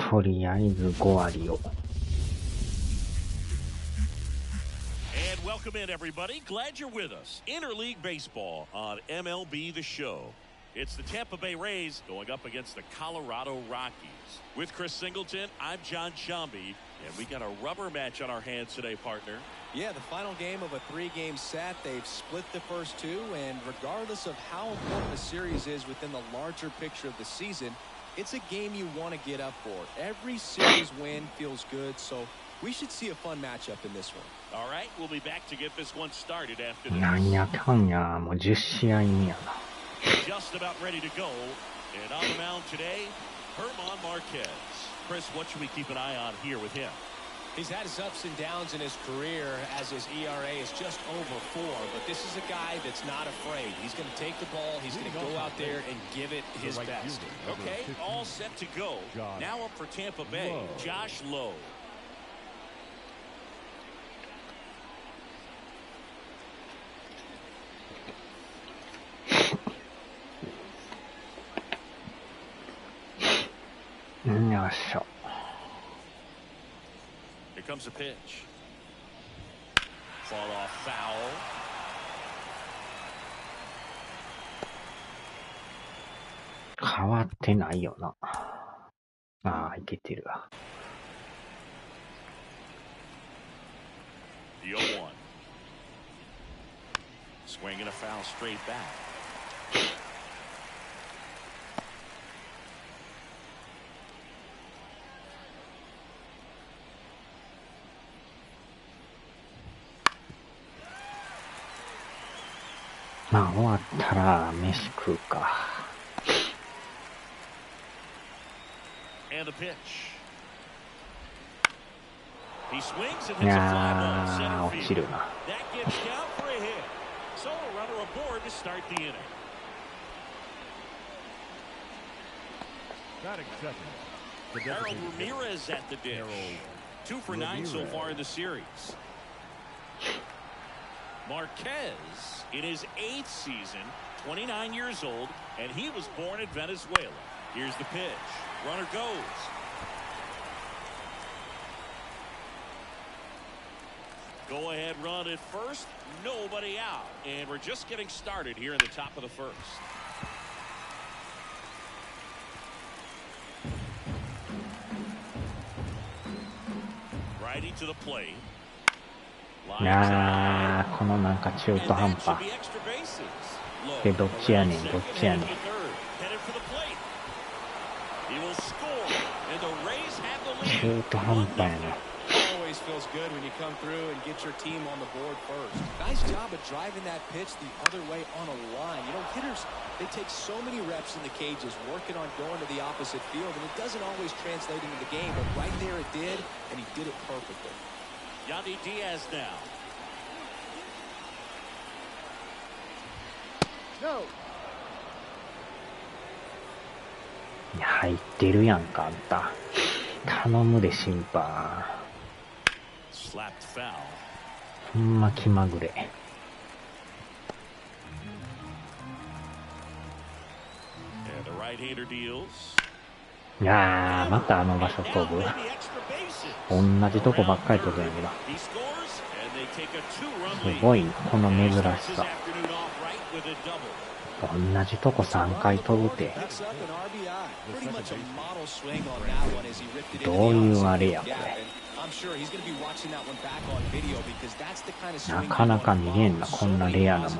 とりあえず5割を。And welcome in, everybody. Glad you're with us. Interleague Baseball on MLB The Show. It's the Tampa Bay Rays going up against the Colorado Rockies. With Chris Singleton, I'm John Shambi, and we got a rubber match on our hands today, partner. Yeah, the final game of a 3-game set. They've split the first two, and regardless of how important the series is within the larger picture of the season, it's a game you want to get up for. Every series win feels good, so we should see a fun matchup in this one. All right, we'll be back to get this one started after this. なんやかんや、もう10試合目やな。Just about ready to go. And on the mound today, Herman Marquez. Chris, what should we keep an eye on here with him? He's had his ups and downs in his career as his ERA is just over 4, but this is a guy that's not afraid. He's going to take the ball, he's going to go out there and give it his best. Okay, all set to go. Now up for Tampa Bay, Josh Lowe. Here comes a pitch. Fall off foul.「変わってないよな」ああ、いけてるわ。The 0-1. Swing and a foul straight back. まあ終わったら飯食うか。And the pitch. He swings and hits a fly ball center field. 落ちるな。 That gets down for a hit. So a runner aboard to start the inning. Harold Ramirez at the dish. 2 for 9 so far in the series. Marquez in his 8th season, 29 years old, and he was born in Venezuela. Here's the pitch. Runner goes. Go ahead run at first. Nobody out. And we're just getting started here in the top of the first. Righty to the plate. いやー、このなんか中途半端で、どっちやねんどっちやねん。中途半端やな。 Always feels good when you come through and get your team on the board first. Nice job of driving that pitch the other way on a line. You know, hitters, they take so many reps in the cages working on going to the opposite field, and it doesn't always translate into the game, but right there it did, and he did it perfectly. Yandy Diaz now. No. いや、入ってるやんか、あんた。頼むで、審判。ほんま気まぐれ。いやー、またあの場所飛ぶ。同じとこばっかり飛ぶんやけど。すごい、この珍しさ。同じとこ3回飛ぶて。どういうあれや、これ。なかなか見れんな、こんなレアなもん。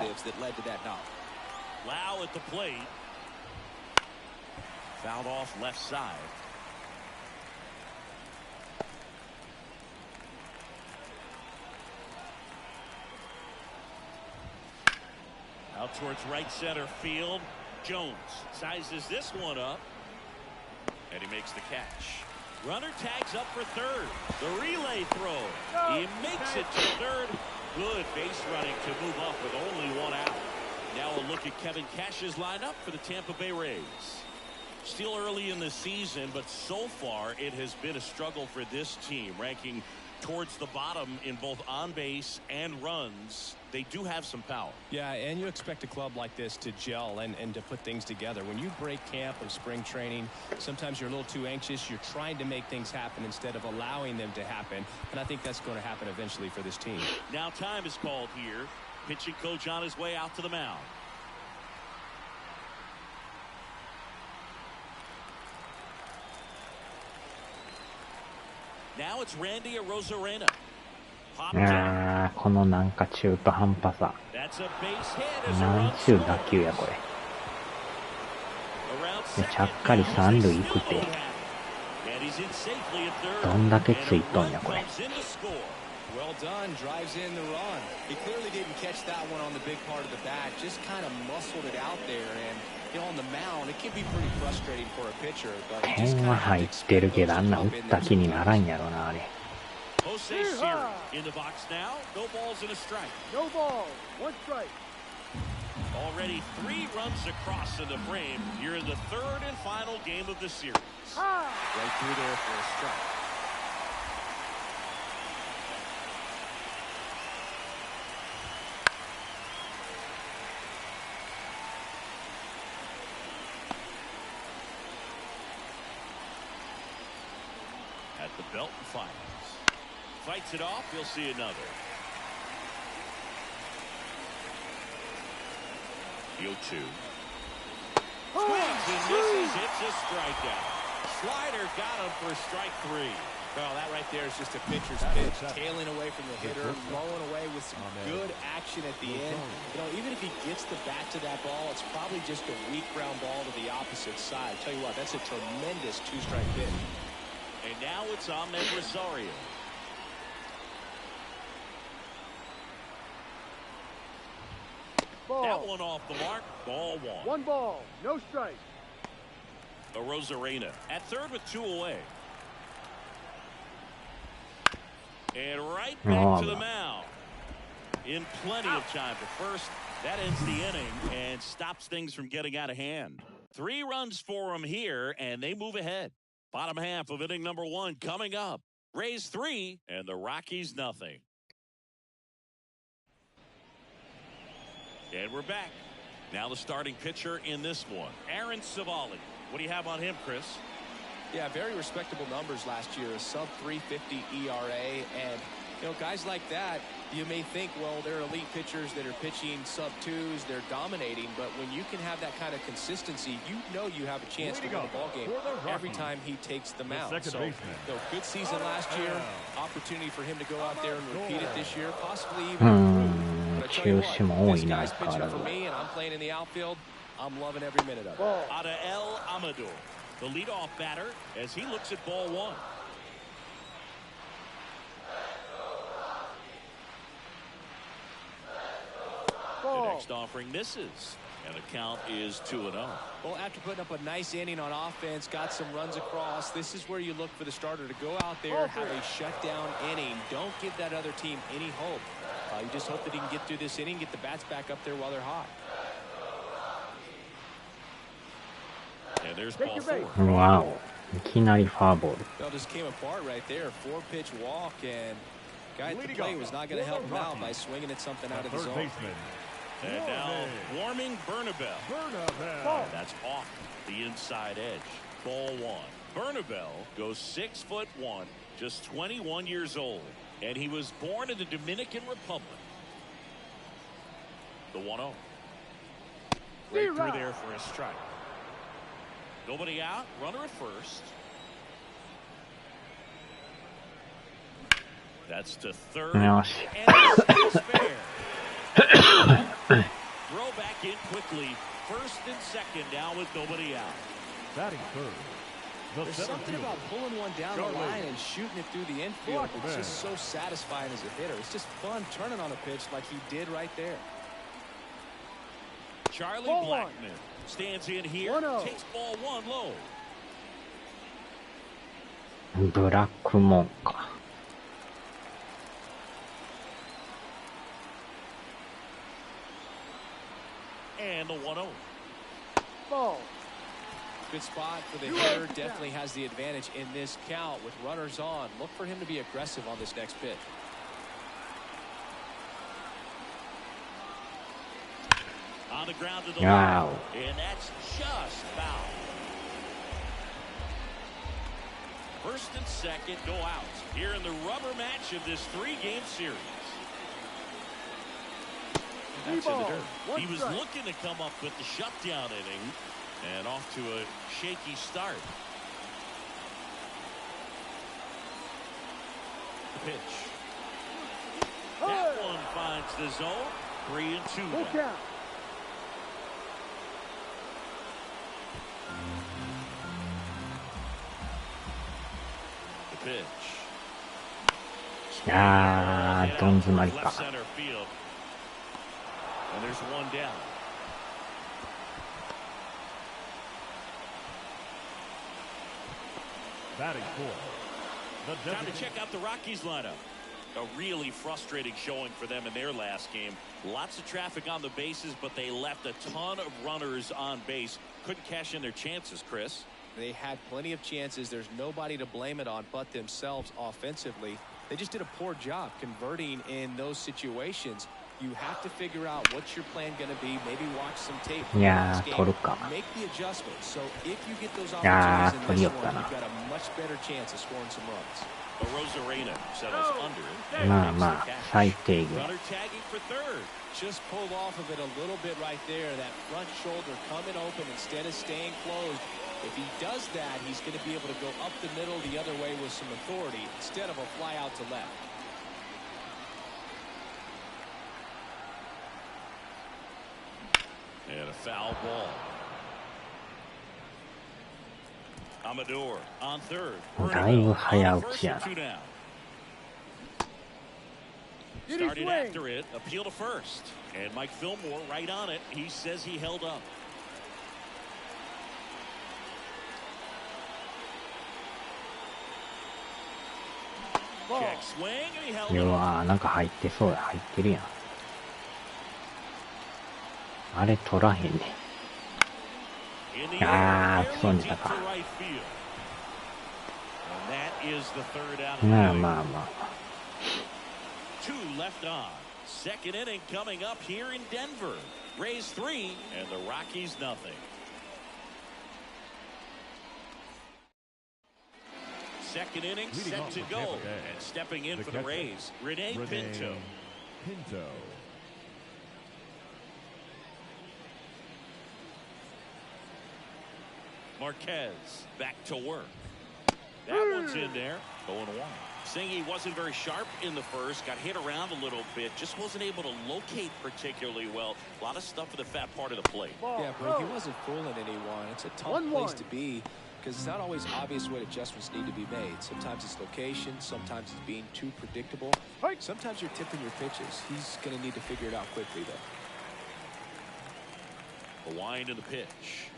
Out towards right center field. Jones sizes this one up. And he makes the catch. Runner tags up for third. The relay throw. He makes it to third. Good base running to move up with only 1 out. Now a look at Kevin Cash's lineup for the Tampa Bay Rays. Still early in the season, but so far it has been a struggle for this team, ranking towards the bottom in both on base and runs. They do have some power. Yeah, and you expect a club like this to gel and to put things together. When you break camp or spring training, sometimes you're a little too anxious. You're trying to make things happen instead of allowing them to happen. And I think that's going to happen eventually for this team. Now time is called here. Pitching coach on his way out to the mound. Now it's Randy Arozarena. このなんか中途半端さ。なんちゅう打球やこれ。でちゃっかり三塁行くて。どんだけついとんやこれ。Well done, drives in the run. He clearly didn't catch that one on the big part of the bat, just kind of muscled it out there. And you know, on the mound, it can be pretty frustrating for a pitcher. But 点は入ってるけど、あんな打った気にならんやろなあれ。Jose Siri in the box now. No balls and a strike. No ball, one strike. Already 3 runs across in the frame. You're in the 3rd and final game of the series. Right through there for a strike. At the belt and fires. Fights it off. You'll see another. The 0-2. Swings and misses. It's a strikeout. Slider got him for strike 3. Well, that right there is just a pitcher's pitch, tailing away from the hitter, blowing away with some good action at the end. You know, even if he gets the bat to that ball, it's probably just a weak ground ball to the opposite side. Tell you what, that's a tremendous 2-strike pitch. And now it's Ahmed Rosario. Ball. That one off the mark. Ball 1. One ball, no strike. Arozarena at third with 2 away. And right back to the mound. In plenty of time for first. That ends the inning and stops things from getting out of hand. 3 runs for them here, and they move ahead. Bottom half of inning number 1 coming up. Rays 3 and the Rockies nothing. And we're back. Now the starting pitcher in this one, Aaron Civale. What do you have on him, Chris? Yeah, very respectable numbers last year, a sub 350 ERA, and you know, guys like that, you may think, well, they're elite pitchers that are pitching sub 2s, they're dominating, but when you can have that kind of consistency, you know you have a chance to win a ball game every time he takes the mound. So, you know, good season last year, opportunity for him to go out there and repeat it this year, possibly even improve. But I tell you what, this guy's pitching for me, and I'm playing in the outfield. I'm loving every minute of it. Adael Amador, the leadoff batter, as he looks at ball 1. The next offering misses, and the count is 2-0. Well, after putting up a nice inning on offense, got some runs across, this is where you look for the starter to go out there, have a shutdown inning. Don't give that other team any hope. You just hope that he can get through this inning, get the bats back up there while they're hot. And there's ball 4. Wow. いきなりフォアボール。 Well, just came apart right there. 4-pitch walk, and guy at the plate was not going to help him out by swinging at something out of his own. And now warming Bernabel. That's off the inside edge. Ball 1. Bernabel goes 6'1", just 21 years old, and he was born in the Dominican Republic. The 1-0. Right through there for a strike. Nobody out. Runner at first. That's to third. And it's fair. Throw back in quickly. First and second now with nobody out. Batting third. There's something about pulling one down the line and shooting it through the infield. It's just so satisfying as a hitter. It's just fun turning on a pitch like he did right there. Charlie Blackmon stands in here, takes ball 1 low. ブラックモンか。And the 1-0. Ball. good spot for the hitter. Definitely has the advantage in this count with runners on. Look for him to be aggressive on this next pitch. On the ground to the Wow. left, and that's just foul. First and second go out here in the rubber match of this 3-game series. That's in the dirt. He was looking to come up with the shutdown inning and off to a shaky start. The pitch. That one finds the zone. 3-2. Full count. The pitch.どん詰まりか。 Left center field. And there's one down. Batting fourth. Time to check out the Rockies lineup. A really frustrating showing for them in their last game. Lots of traffic on the bases, but they left a ton of runners on base. Couldn't cash in their chances, Chris. They had plenty of chances. There's nobody to blame it on but themselves offensively. They just did a poor job converting in those situations. You have to figure out what's your plan going to be. Maybe watch some tape. Yeah, Toruka. Make the adjustment. So if you get those Yeah, opportunities in this one, Toruka. you've got a much better chance of scoring some runs. Rosarena settles under it. まあまあ、最低限。 Runner tagging for third. Just pulled off of it a little bit right there. That front shoulder coming open instead of staying closed. If he does that, he's going to be able to go up the middle the other way with some authority instead of a fly out to left. And a foul ball. Amador on third. だいぶ早打ちやな。 Two down. Did he Started swing? after it, appeal to first. And Mike Fillmore right on it. He says he held up. Ball. Check swing, and he held う it up. わなんか入ってそうや。入ってるやん。あれ取らへんね。 In the Ah, air, そう barely にした deep か。 to right field. And that is the third out of the まあ inning. まあまあ。 Two left on. Second inning coming up here in Denver. Rays 3 and the Rockies nothing. Second inning Leading set off to for go. Tampa Bay, And stepping in the for the catcher, Rays, Rene Pinto. Pinto. Marquez back to work. That one's in there. 0-1. Saying he wasn't very sharp in the first, got hit around a little bit, just wasn't able to locate particularly well. A lot of stuff for the fat part of the plate. Ball. Yeah, Brady wasn't fooling anyone. It's a tough 1-1. place to be because it's not always obvious what adjustments need to be made. Sometimes it's location. Sometimes it's being too predictable. Right. Sometimes you're tipping your pitches. He's going to need to figure it out quickly, though. The wind and the pitch.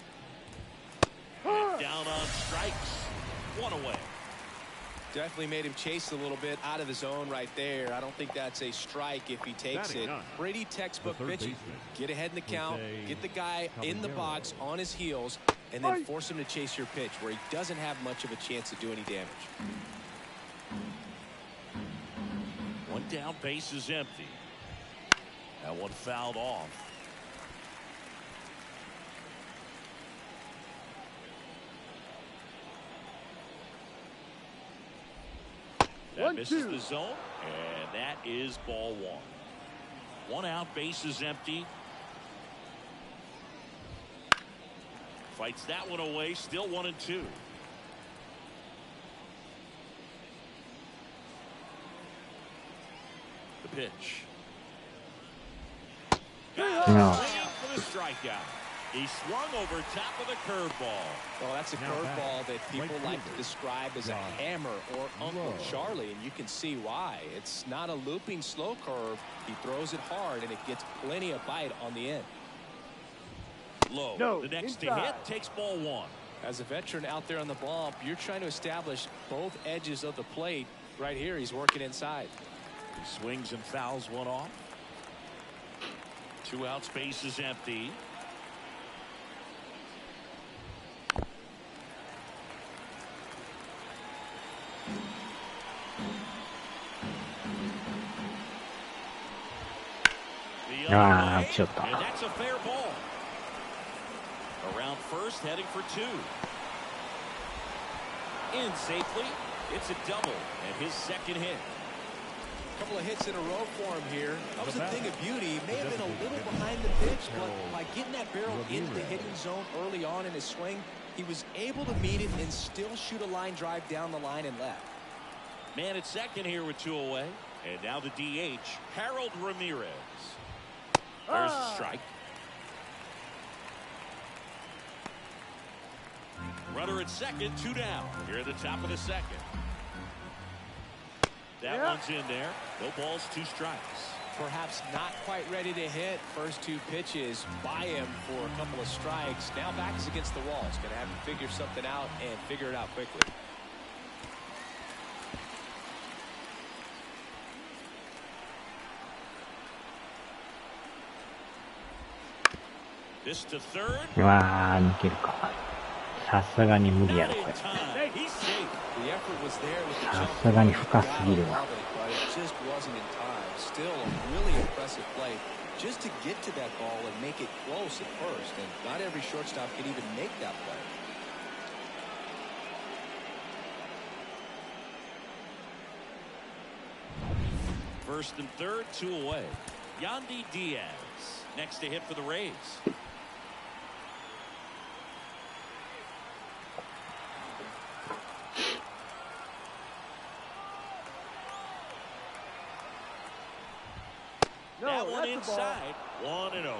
And down on strikes. One away. Definitely made him chase a little bit out of the zone right there. I don't think that's a strike if he takes Batting it. none. Brady textbook The third pitching. baseman, Get ahead in the count, Jose get the guy in the Caballero. box on his heels, and then force him to chase your pitch where he doesn't have much of a chance to do any damage. One down, base is empty. That one fouled off. That misses the zone, and that is ball one. One out, base is empty. Fights that one away, still 1-2. The pitch. No. Swinging for the strikeout. He swung over top of the curveball. Well, that's a Now curveball that people right like to fielder, describe as a John hammer or Uncle Lowe. Charlie, and you can see why. It's not a looping slow curve. He throws it hard, and it gets plenty of bite on the end. Low. No, The next inside. to hit takes ball one. As a veteran out there on the bump, you're trying to establish both edges of the plate. Right here, he's working inside. He swings and fouls one off. Two outs, base is empty. on the way, 打ちよった。 and that's a fair ball. Around first, heading for two. In safely. It's a double and his second hit. A couple of hits in a row for him here. That was a thing of beauty. He may have been a little behind the pitch, but by getting that barrel into the hitting zone early on in his swing, he was able to meet it and still shoot a line drive down the line and left. Man at second here with two away. And now the DH, Harold Ramirez. There's a strike. Runner at second, two down. Here at the top of the second. That one's in there. No balls, two strikes. Perhaps not quite ready to hit. First two pitches by him for a couple of strikes. Now back is against the wall. He's going to have to figure something out and figure it out quickly. This to third. うわー、抜けるか。さすがに無理やろ、これ。 He's safe. The effort was there with the さ jump. すがに深すぎるわ。 But it just wasn't in time. Still a really impressive play just to get to that ball and make it close at first. And not every shortstop can even make that play. First and third, two away. Yandy Diaz next to hit for the Rays. That one inside, 1-0.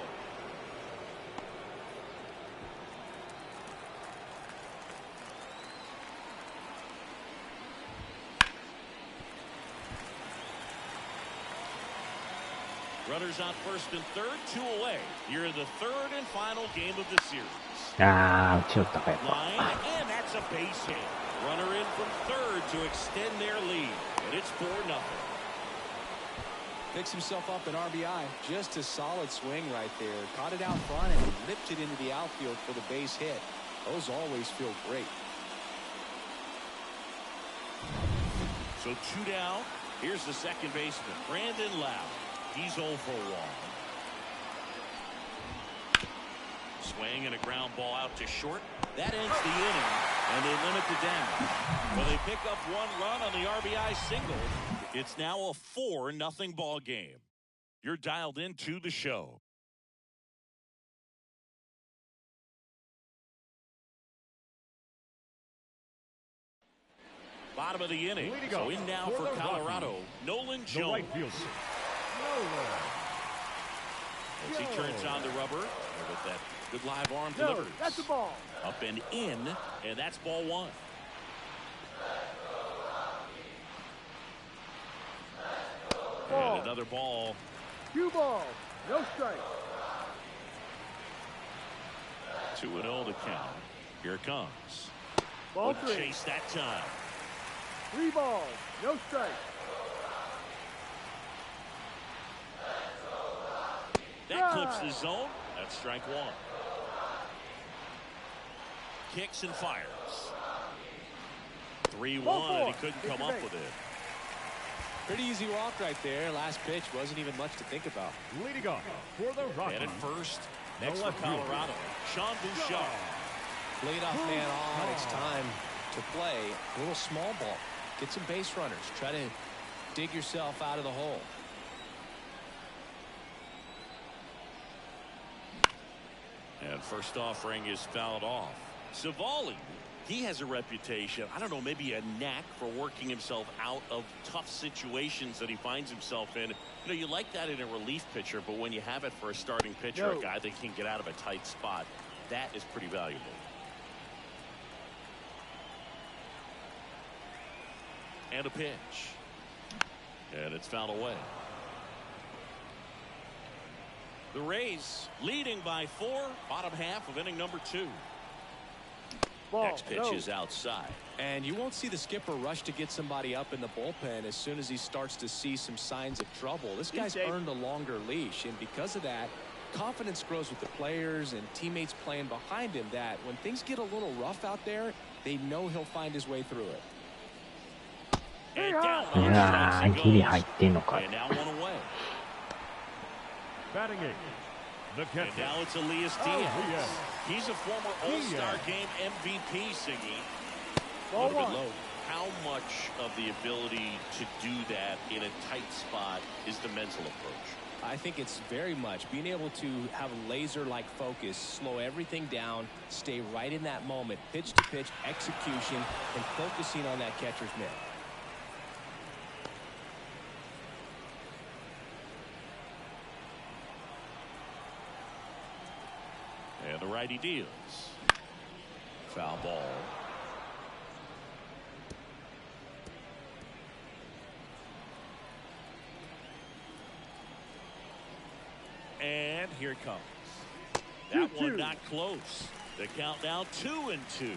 Runners on first and third, two away. Here in the third and final game of the series. あー、打ちよったか、やっぱ。 Line, and that's a base hit. Runner in from third to extend their lead, and it's 4-0. Picks himself up an RBI. Just a solid swing right there. Caught it out front and ripped it into the outfield for the base hit. Those always feel great. So two down. Here's the second baseman, Brandon Lau. He's 0 for 1. Swing and a ground ball out to short. That ends the inning, and they limit the damage. Well, they pick up one run on the RBI single. It's now a 4-0 ball game. You're dialed into the show. Bottom of the inning. So in now for Colorado, Nolan The Jones. right fielder, Nolan. As he turns on the rubber with that good live arm delivers. That's the ball. Up and in, and that's ball one. Ball. And another ball. 2 balls. No strike. 2-0 to count. Here it comes. Ball Good 3. chase that time. 3 balls. No strike. That clips the zone. That's strike one. Kicks and fires. 3-1, and he couldn't come up with it. Pretty easy walk right there. Last pitch wasn't even much to think about. Leading off for the Rockies. And at first, next The for left fielder. Colorado, Sean Bouchard. Leadoff man on. It's time to play a little small ball. Get some base runners. Try to dig yourself out of the hole. And first offering is fouled off. Savali, he has a reputation, I don't know, maybe a knack for working himself out of tough situations that he finds himself in. You know, you like that in a relief pitcher, but when you have it for a starting pitcher, a guy that can get out of a tight spot, that is pretty valuable. And a pitch. And it's fouled away. The Rays leading by 4, bottom half of inning number 2. Ball. Next pitch is outside. And you won't see the skipper rush to get somebody up in the bullpen as soon as he starts to see some signs of trouble. This guy's earned a longer leash, and because of that, confidence grows with the players and teammates playing behind him, that when things get a little rough out there, they know he'll find his way through it. And down い on や strikes ー、 he ギリ goes. 入ってんのか。 And now one away. Batting eight. The And catcher. now it's Elias Oh, Diaz. Diaz. He's a former All-Star Game MVP, Siggy. A Ball little bit one. low. How much of the ability to do that in a tight spot is the mental approach? I think it's very much being able to have a laser-like focus, slow everything down, stay right in that moment, pitch to pitch, execution, and focusing on that catcher's mitt. And the righty deals. Foul ball. And here it comes. That 2-2. one not close. The count now 2-2.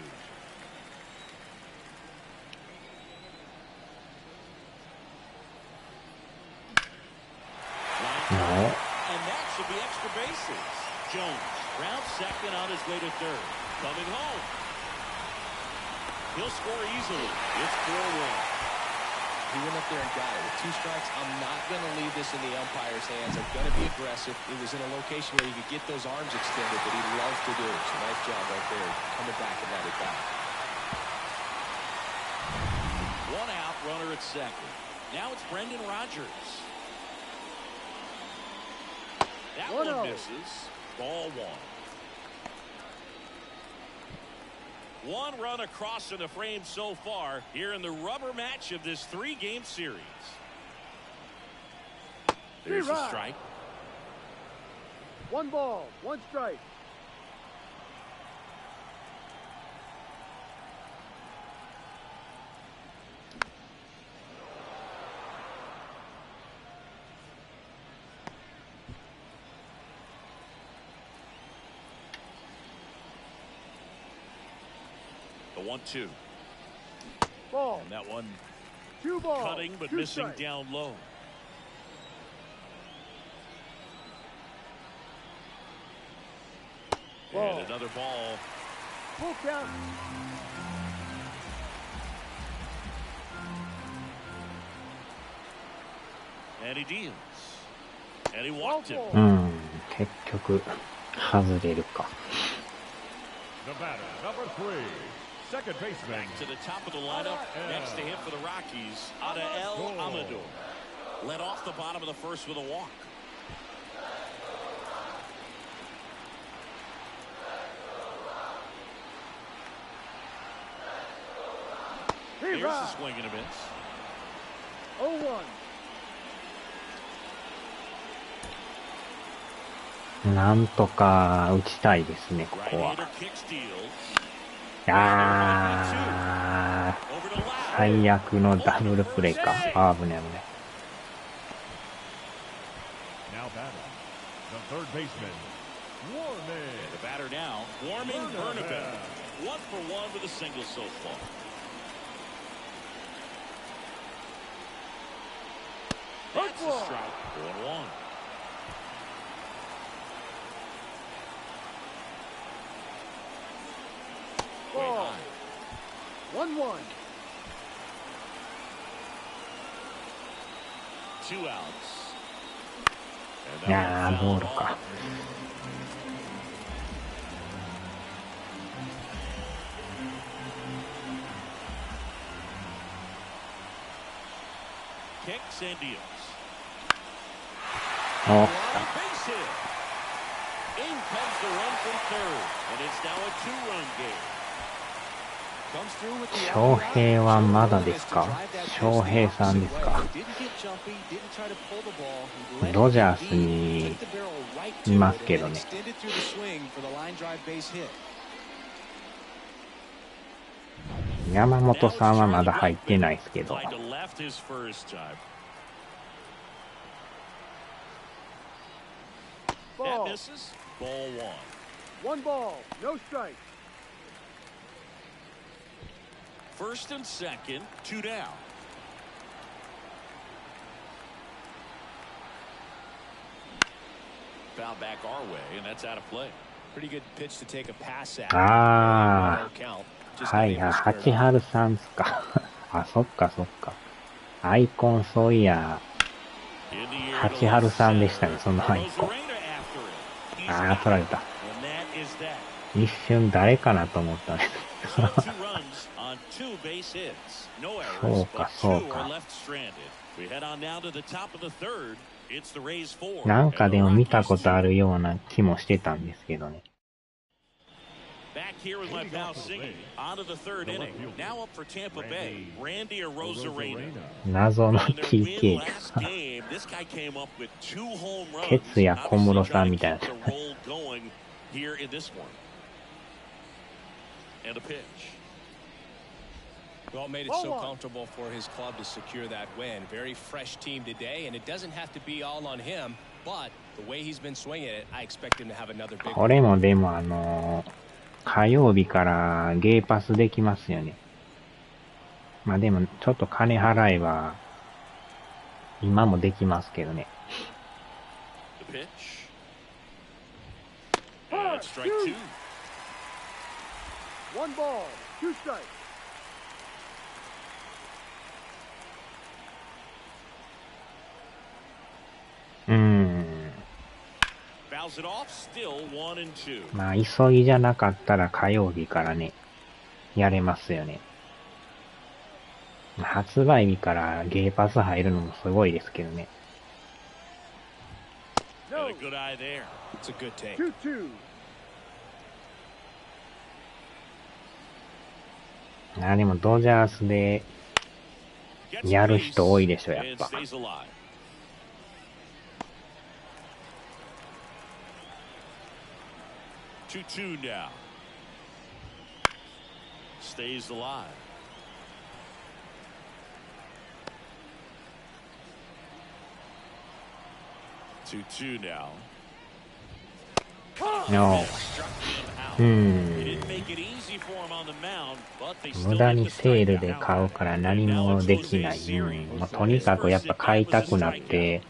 No. And that should be extra bases. Jones, round second on his way to third. Coming home. He'll score easily. It's 4-1. He went up there and got it. With 2 strikes, I'm not going to leave this in the umpire's hands. I'm going to be aggressive. It was in a location where you could get those arms extended that he loves to do. So nice job right there. Coming back and let it back. 1 out, runner at second. Now it's Brendan Rodgers. That 1-0. one misses. Ball 1. 1 run across in the frame so far here in the rubber match of this 3-game series. There's a strike. 1 ball, 1 strike. The 1-2. Ball. And that one 2 balls. cutting but 2 missing strikes. down low. Ball. And another ball. Full count. And he deals. And he walked him. うん、結局、外れるか。The batter, number 3. Second baseman. Back to the top of the lineup. Next to him for the Rockies, Adael Amador. Led off the bottom of the first with a walk. Here's the swing and a miss. 0-1. なんとか打ちたいですね、ここは。 Right-hander kick steals. あー、 Over to left. 最悪のダブルプレーか。あー、危ね危ね。 Now batting. The third baseman. Warning. And the batter now, Warming Bernabeu. 1 for 1 with a single so far. That's a strike. 1-1. Ball. 1-1. 2 outs. And いやー、ボールか。Kicks and deals. お、 Line base hit. In comes the run from third, and it's now a 2-run game. 翔平はまだですか？翔平さんですか？ロジャースにいますけどね。山本さんはまだ入ってないですけど。 Tried to left his first time. That Ball. misses. Ball 1. 1 ball, no strike. First and second, 2 down. Foul back our way, and that's out of play. Pretty good pitch to take a pass at. あ No count. ー、はいはい、八春さんっすか。あ、そっかそっか。アイコンそういや、 In the air to 八春 left さんでしたね、 center. そのアイ Goes コン。 the Rainer. ああ、取られた。一瞬誰かなと思ったね。そうか、そうか。なんかでも見たことあるような気もしてたんですけどね。Back here with my pal singing. On to the third inning. Now up for Tampa Bay. Randy Arozarena. 謎の TK です。This guy came up with 2 home runs. ケツや小室さんみたいな。Here in this one. And a pitch. Well, made it so comfortable for his club to secure that win. Very fresh team today, and it doesn't have to be all on him, but the way he's been swinging it, I expect him to have another big. これもでも火曜日からゲーパスできますよね。まあでもちょっと金払えば今もできますけどね。The pitch. And strike 2. 1 ball, 2 strikes. まあ急ぎじゃなかったら火曜日からね、やれますよね。発売日からゲーパス入るのもすごいですけどね。でもドジャースでやる人多いでしょ、やっぱ。2-2 now. Stays alive. Two now. No. 無駄にセールで買うから何もできない。もうとにかくやっぱ買いたくなって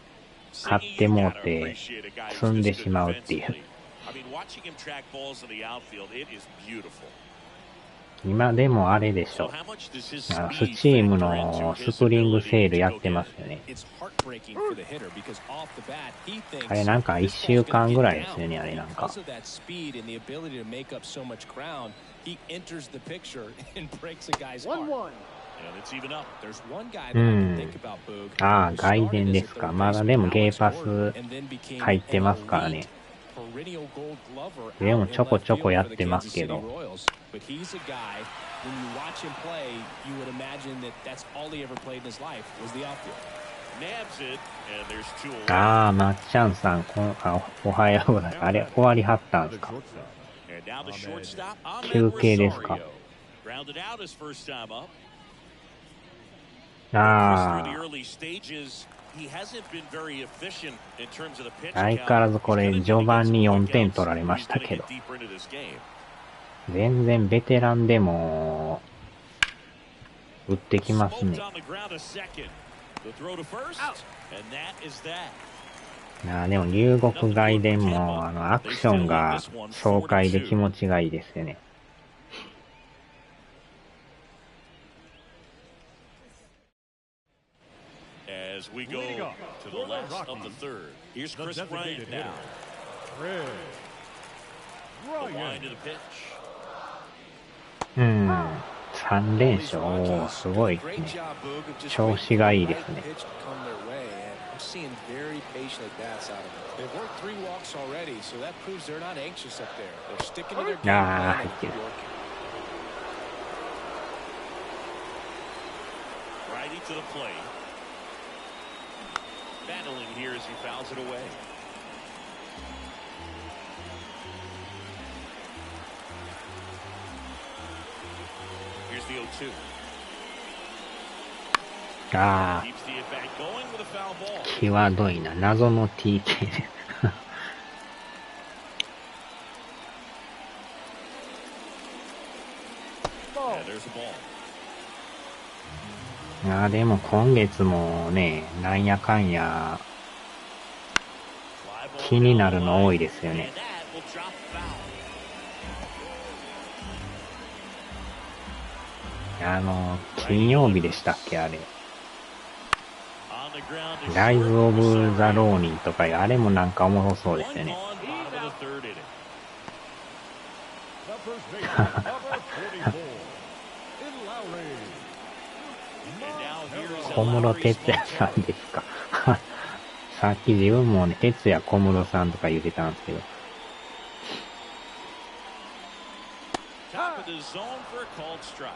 買ってもうて積んでしまうっていう。今でもあれでしょ。スチームのスプリングセールやってますよね。あれなんか1週間ぐらいですよね、あれなんか。ああ、外伝ですか。まだでもゲーパス入ってますからね。でもちょこちょこやってますけど。ああ、まっちゃんさん、おはようございます。あれ、終わりはったんですか？休憩ですか？ああ。相変わらずこれ序盤に4点取られましたけど、全然ベテランでも打ってきますね。でも龍谷外伝もアクションが爽快で気持ちがいいですよね。As we go to the last of the third. Here's Chris Bryant now. The line to the pitch. 3連勝、すごいね。調子がいいですね。ああ、入ってる。Righty to the plate. Battling here as he fouls it away. Here's the 0-2. ああ、際どいな。謎の TK で。でも今月もね、なんやかんや気になるの多いですよね。金曜日でしたっけ、あれ。ライズ・オブ・ザ・ローニーとか、あれもなんかおもろそうですよね。baseman, number 44, in Lowry. And now here's 小室 Lowry's 哲也さんですか。さっき自分もね、哲也小室さんとか言ってたんですけど。top of the zone for a called strike.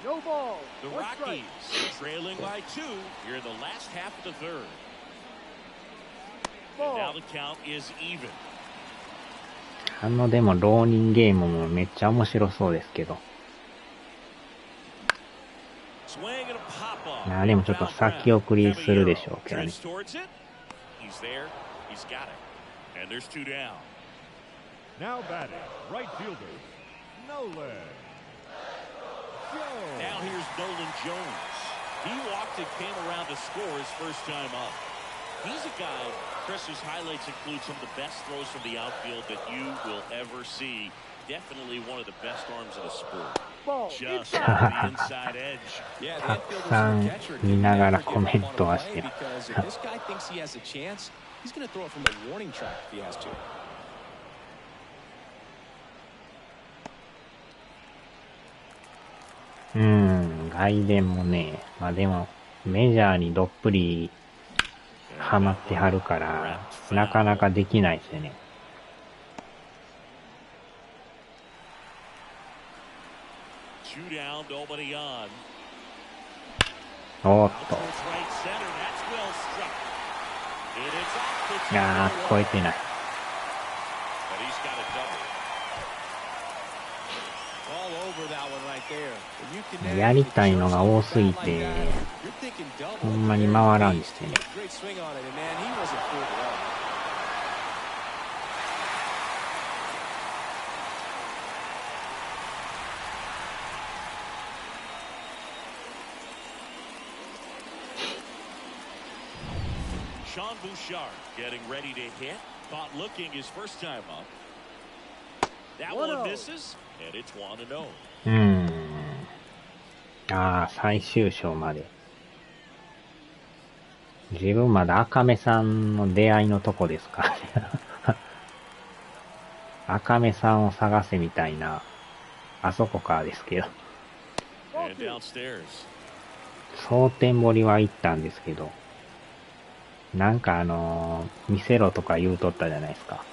No ball. The One strike. Rockies trailing by 2 here in the last half of the third. And Ball. now the count is even. でも浪人ゲームもめっちゃ面白そうですけど。Swing and a pop off. でもちょっと先送りするでしょうけどね。Drifts towards it. He's there. He's got it. And there's 2 down. Now batting, right fielder, Nolan. Jones. Now here's Nolan Jones. He walked and came around to score his first time up. He's a guy, Chris, whose highlights include some of the best throws from the outfield that you will ever see. Definitely one of the best arms of the sport. Ball. Just Inside. on the inside edge. Yeah, た the く infielders さ and ん the catcher 見 can ながら never コ give メン up ト on は a して play る。 because if this guy thinks he has a chance, he's going to throw it from the warning track if he has to. 外伝もね、まあでも、メジャーにどっぷりハマってはるから、なかなかできないですよね。Two down, nobody on. おーっ Up と、 towards right center. That's well struck. And it's off the 聞こえてない。 But he's got a double. All over that one right there. You can やりたいのが多すぎて、 You're thinking double. ほんまに回らんですよね。 Great swing on it, and man, he wasn't fooled at all. Sean Bouchard getting ready to hit. Caught looking his first time up. That one 1-0. misses, and it's 1-0. 最終章まで。自分まだ赤目さんの出会いのとこですからね。赤目さんを探せみたいな、あそこからですけど。And downstairs. 蒼天堀は行ったんですけど、なんか見せろとか言うとったじゃないですか。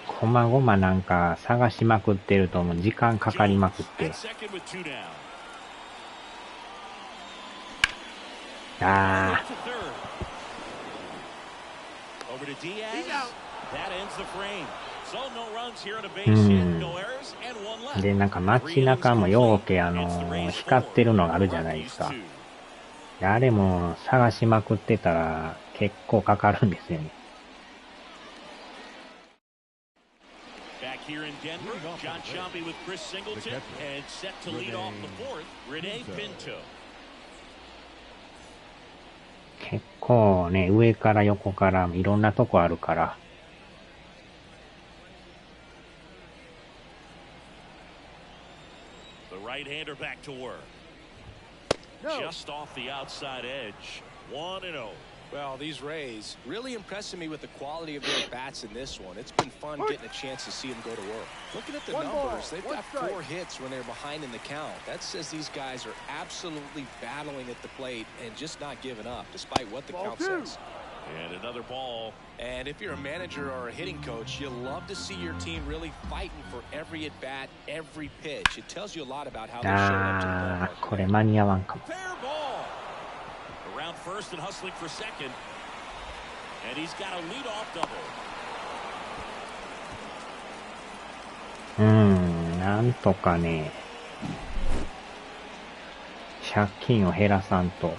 こまごまなんか探しまくってるともう時間かかりまくって。 At second with 2 down. あ To third. Over to Diaz. That ends the frame. So no runs here on a base hit, no errors, and one ー。 left. で、なんか街中もようけ光ってるのがあるじゃないですか。あれも探しまくってたら結構かかるんですよね。Back here in Denver, John Sciambi with Chris Singleton, and set to lead off the fourth, Rene Pinto. 結構ね、上から横からいろんなとこあるから。The right-hander back to work. No. Just off the outside edge. 1-0. Well, these Rays really impressing me with the quality of their bats in this one. It's been fun getting a chance to see them go to work. Looking at the One ball, numbers, they've one got strike. 4 hits when they're behind in the count. That says these guys are absolutely battling at the plate and just not giving up, despite what the Ball count 2. says. And another ball. And if you're a manager or a hitting coach, you love to see your team really fighting for every at-bat, every pitch. It tells you a lot about how they're showing up to the あ ballpark. ー、これ間に合わんかも。 Fair ball. Around first and hustling for second. And he's got a leadoff double. なんとかね、借金を減らさんと。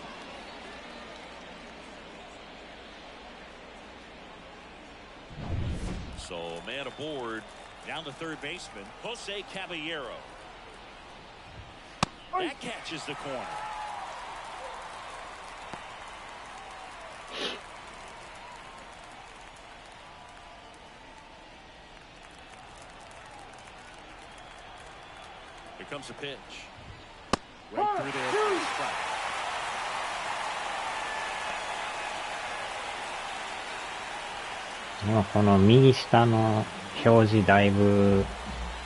So man aboard. Down the third baseman, Jose Caballero. That catches the corner. Here comes a pitch. Right through there for a strike. でもこの右下の表示だいぶ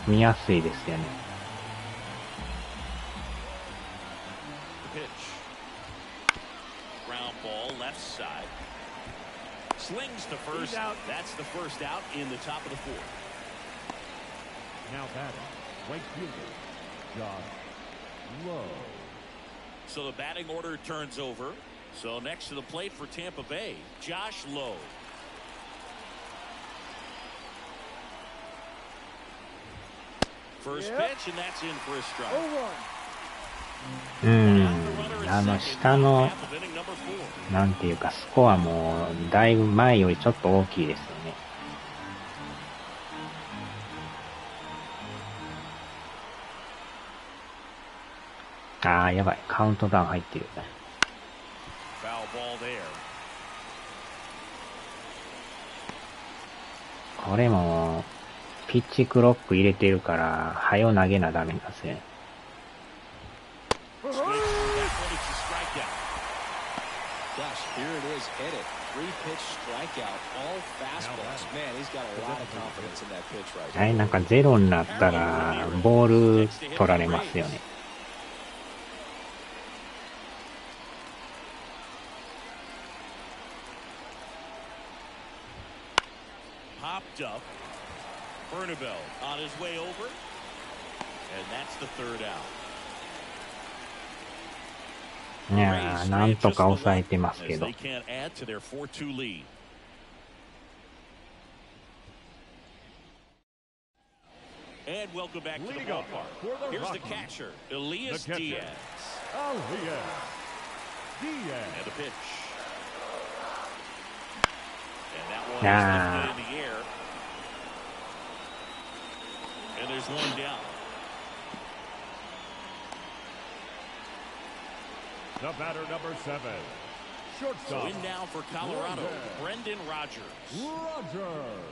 見やすいですよね。Pitch. Ground ball left side. Slings to first. That's the first out in the top of the fourth. Now batting, right fielder, Josh Lowe. So the batting order turns over. So next to the plate for Tampa Bay, Josh Lowe. First pitch, and that's in for a strike. 下の、なんていうか、スコアも、だいぶ前よりちょっと大きいですよね。ああ、やばい。カウントダウン入ってる。Foul ball there. これも、ピッチクロック入れてるから、早投げなダメなんですよね。Swings through that one, it's a strikeout. Gosh, here it is, hit it. 3-pitch strikeout, all fastballs. Man, he's got a lot of confidence in that pitch right now. はい、なんかゼロになったら、ボール取られますよね。Popped up. Bernabel on his way over. And that's the third out. いやー、なんとか抑えてますけど。They can't add to their 4-2 lead. And welcome back to the ballpark. Here's the catcher, Elias Diaz. Elias Diaz. And the pitch. And that one is lifted in the air. And there's one down. The batter, number 7. Shortstop. So in now for Colorado, Brendan Rodgers. Rodgers.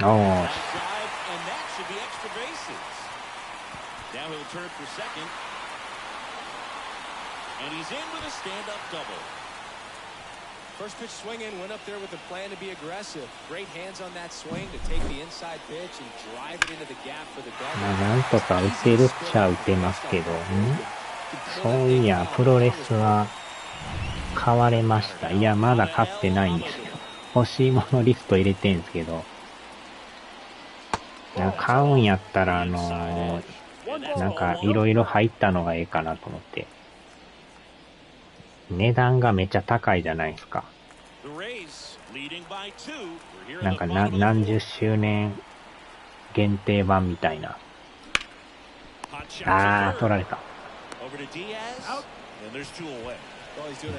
Oh. Drive, and that should be extra bases. Now he'll turn for second. And he's in with a stand-up double. First pitch swinging, went up there with a plan to be aggressive. Great hands on that swing to take the inside pitch and drive it into the gap for the double. なんとか打てるっちゃ打てますけど、そういや、プロレスは買われました。いや、まだ買ってないんですよ。欲しいものリスト入れてんすけど、買うんやったら、なんかいろいろ入ったのがええかなと思って。値段がめっちゃ高いじゃないですか。なんか何十周年限定版みたいな。あー、取られた。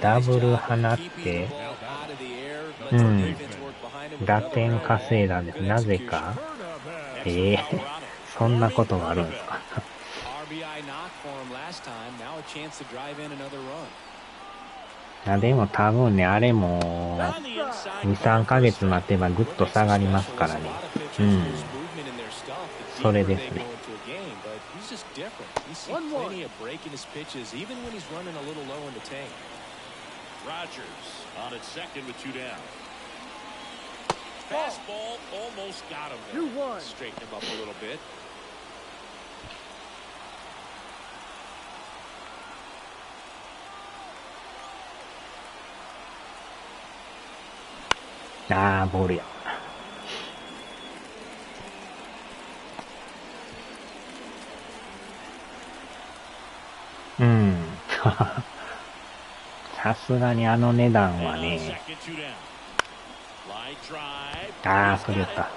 ダブル放って、打点稼いだんです。なぜかそんなことがあるんですか。でも多分ね、あれも2、3ヶ月待てばぐっと下がりますからね。それですね。Fastball almost got him there. 2-1. Straighten him up a little bit. あー、ボールや。さすがにあの値段はね。ああ、それか。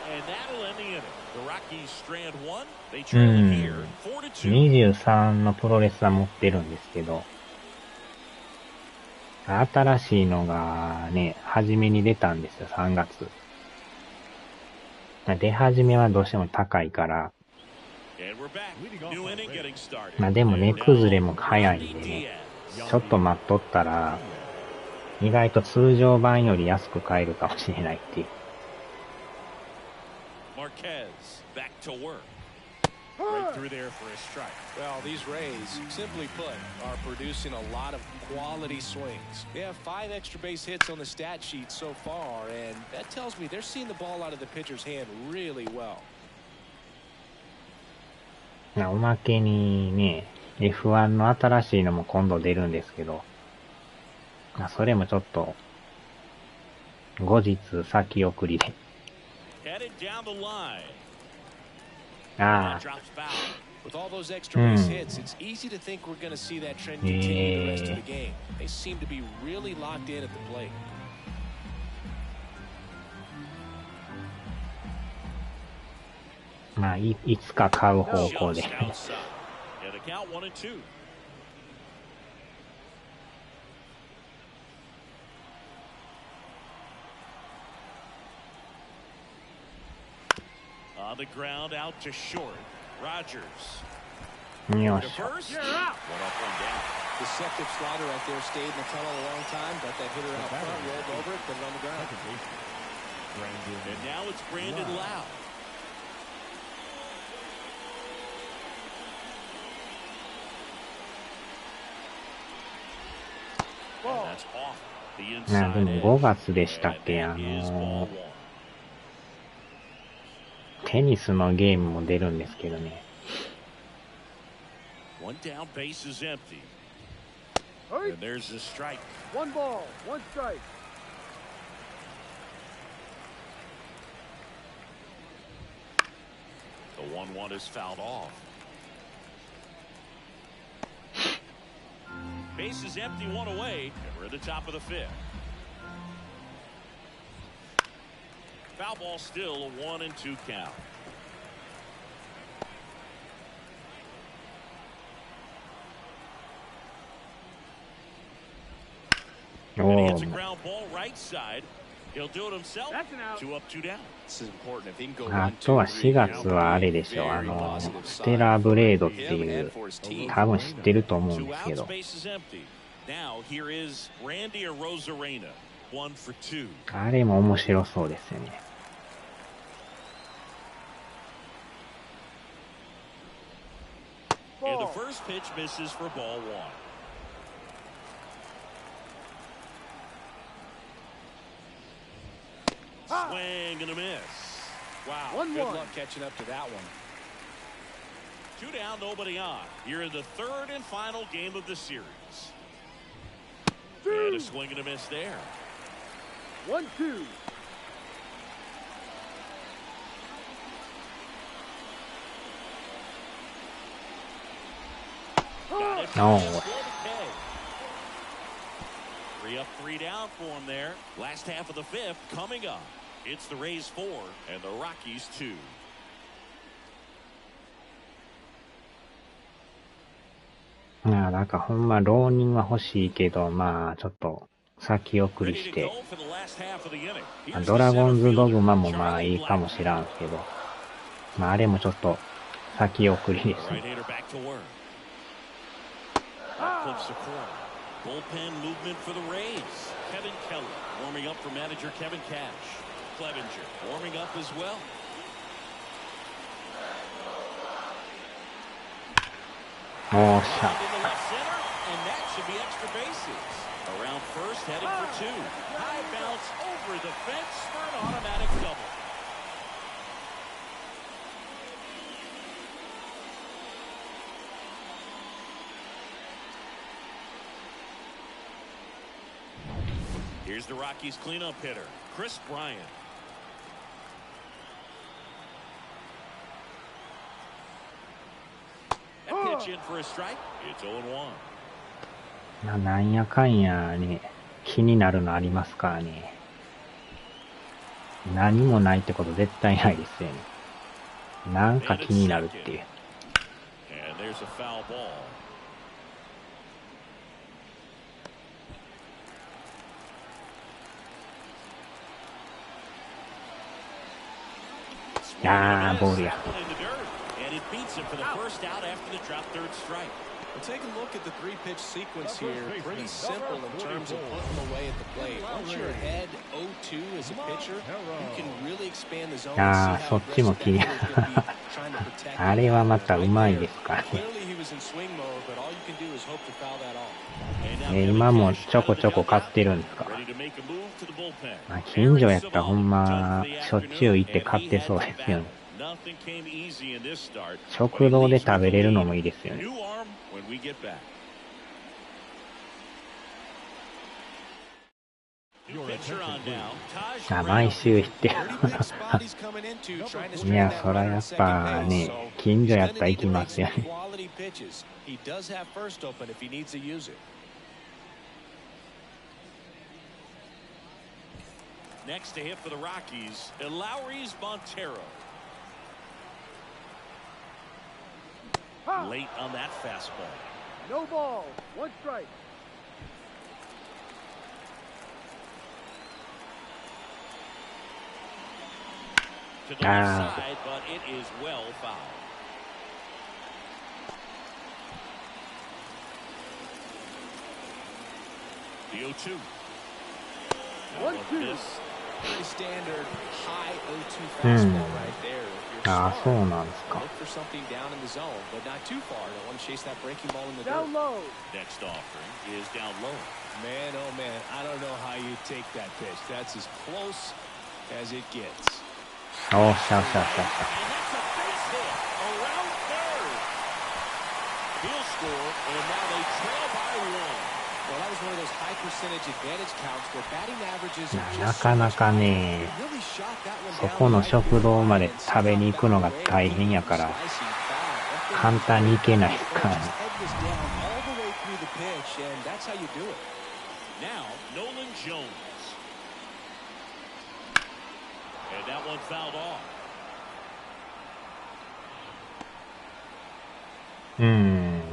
23のプロレスは持ってるんですけど、新しいのがね、初めに出たんですよ、3月。出始めはどうしても高いから、でもね、崩れも早いんでね、ちょっと待っとったら、意外と通常版より安く買えるかもしれないっていう。Right through there for a strike. Well, these Rays, simply put, are producing a lot of quality swings. They have 5 extra base hits on the stat sheet so far, and that tells me they're seeing the ball out of the pitcher's hand really well. おまけにね、F1 の新しいのも今度出るんですけど、それもちょっと、後日先送りで。Headed down the line. ああ、Drops foul. With all those extra base hits, it's easy to think we're going to see that trend continue the rest of the game. They seem to be really locked in at the plate. まあ、いつか買う方向で。Just outside. And a count 1-2. On the ground out to short. Rogers. よ To し。 first. You're out. One up, one down. Deceptive slider right there, stayed in the tunnel a long time, got that hitter out front, rolled over it, put it on the ground. And now it's Brandon Lau. And that's off the な inside でも edge. 5月でしたっ And け、 that is ball one. テニスのゲームも出るんですけどね。One down, base is empty. Hey, And there's the strike. 1 ball, 1 strike. The 1-1 is fouled off. Base is empty, 1 away, and we're at the top of the 5th. Foul ball still, a 1-2 count. And he hits a ground ball right side. He'll do it himself. That's an out. 2 up, 2 down. This is important. If he can go あ 1, とは 2, 4月はあれでしょ、ステラブレードっていう、多分知ってると思うんですけ 2 outs, ど。 base is empty. Now here is Randy Arozarena, 1 for 2. あれも面白そうですよね。And the Ball. first pitch misses for ball 1. Swing and a miss. Wow. 1-1. Good luck catching up to that one. 2 down, nobody on. Here in the 3rd and final game of the series. And a swing and a miss there. 1-2. Got it. Oh. For the K. 3 up, 3 down for him there. Last half of the 5th coming up. It's the Rays 4 and the Rockies 2. まあ、なんかほんま浪人は欲しいけど、まあ、ちょっと先送り Ready し to て、 go for the last half of the inning. Here's ド the ラゴン center ズド fielder, グマもまあ Charlie いいかもしらん Blackmon. すけど、まああれもちょっと先送りで The す right ね。 hander back to work. That clips the corner. Bullpen movement for the Rays. Kevin Kelly warming up for manager Kevin Cash. Clevenger warming up as well. Oh, shot. Into left center, and that should be extra bases. Around first, heading for 2. High bounce over the fence for an automatic double. Here's the Rockies cleanup hitter, Chris Bryant. That pitch in for a strike. It's 0-1. まあなんやかんやね、気になるのありますからね。何もないってこと絶対ないですよね。なんか気になるっていう。And there's a foul ball. あー、ボールや。And it beats him for the first out after the drop third strike. Take a look at the three-pitch sequence here. Pretty simple in terms of putting away at the plate. Once you're ahead 0-2 as a pitcher, you can really expand the zone. ああ、そっちも気に。あれはまたうまいですからね。今もちょこちょこ買ってるんですか。まあ、近所やったらほんましょっちゅう行って買ってそうですよね。食堂で食べれるのもいいですよね。あ、毎週行ってる。いや、そらやっぱね、近所やったら行きますよね。Next to hit for the Rockies, Lowry's Montero. Late on that fastball. No ball. One strike. To the left side, but it is well fouled. The 0-2. 1-2. Pretty standard high 0-2 fastball right there. ああ、そうなんですか。Look for something down in the zone, but not too far. Don't want to chase that breaking ball in the Down dirt. low. Next offering is down low. Man, oh man, I don't know how you take that pitch. That's as close as it gets. おっしゃおっしゃおっしゃおっしゃ。And that's a base hit around third. He'll score, and now they trail by one. Well, that was one of those high percentage advantage counts where batting averages are な just かなかね、 really shot that one そ down この the right 食堂まで line and 食べに行くのが大変やから、 slicing foul. 簡単に行けないからね。 Just head this down all the way through the pitch, and that's how you do it. Now, Nolan Jones. And that one fouled off.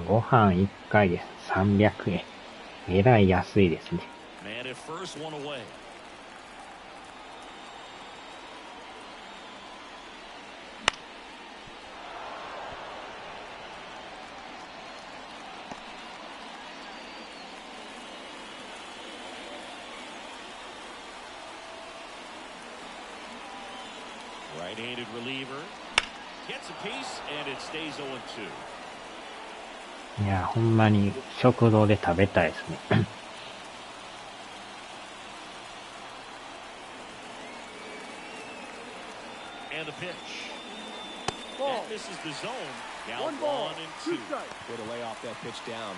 ご飯1回で300円。えらい安いですね。Man at first, one away. Right-handed reliever. Gets a piece, and it stays 0-2. いや、ほんまに食堂で食べたいですね。And the pitch. Ball. That misses the zone. Now One ball. 1 and 2 2. strikes. Way to lay off that pitch down.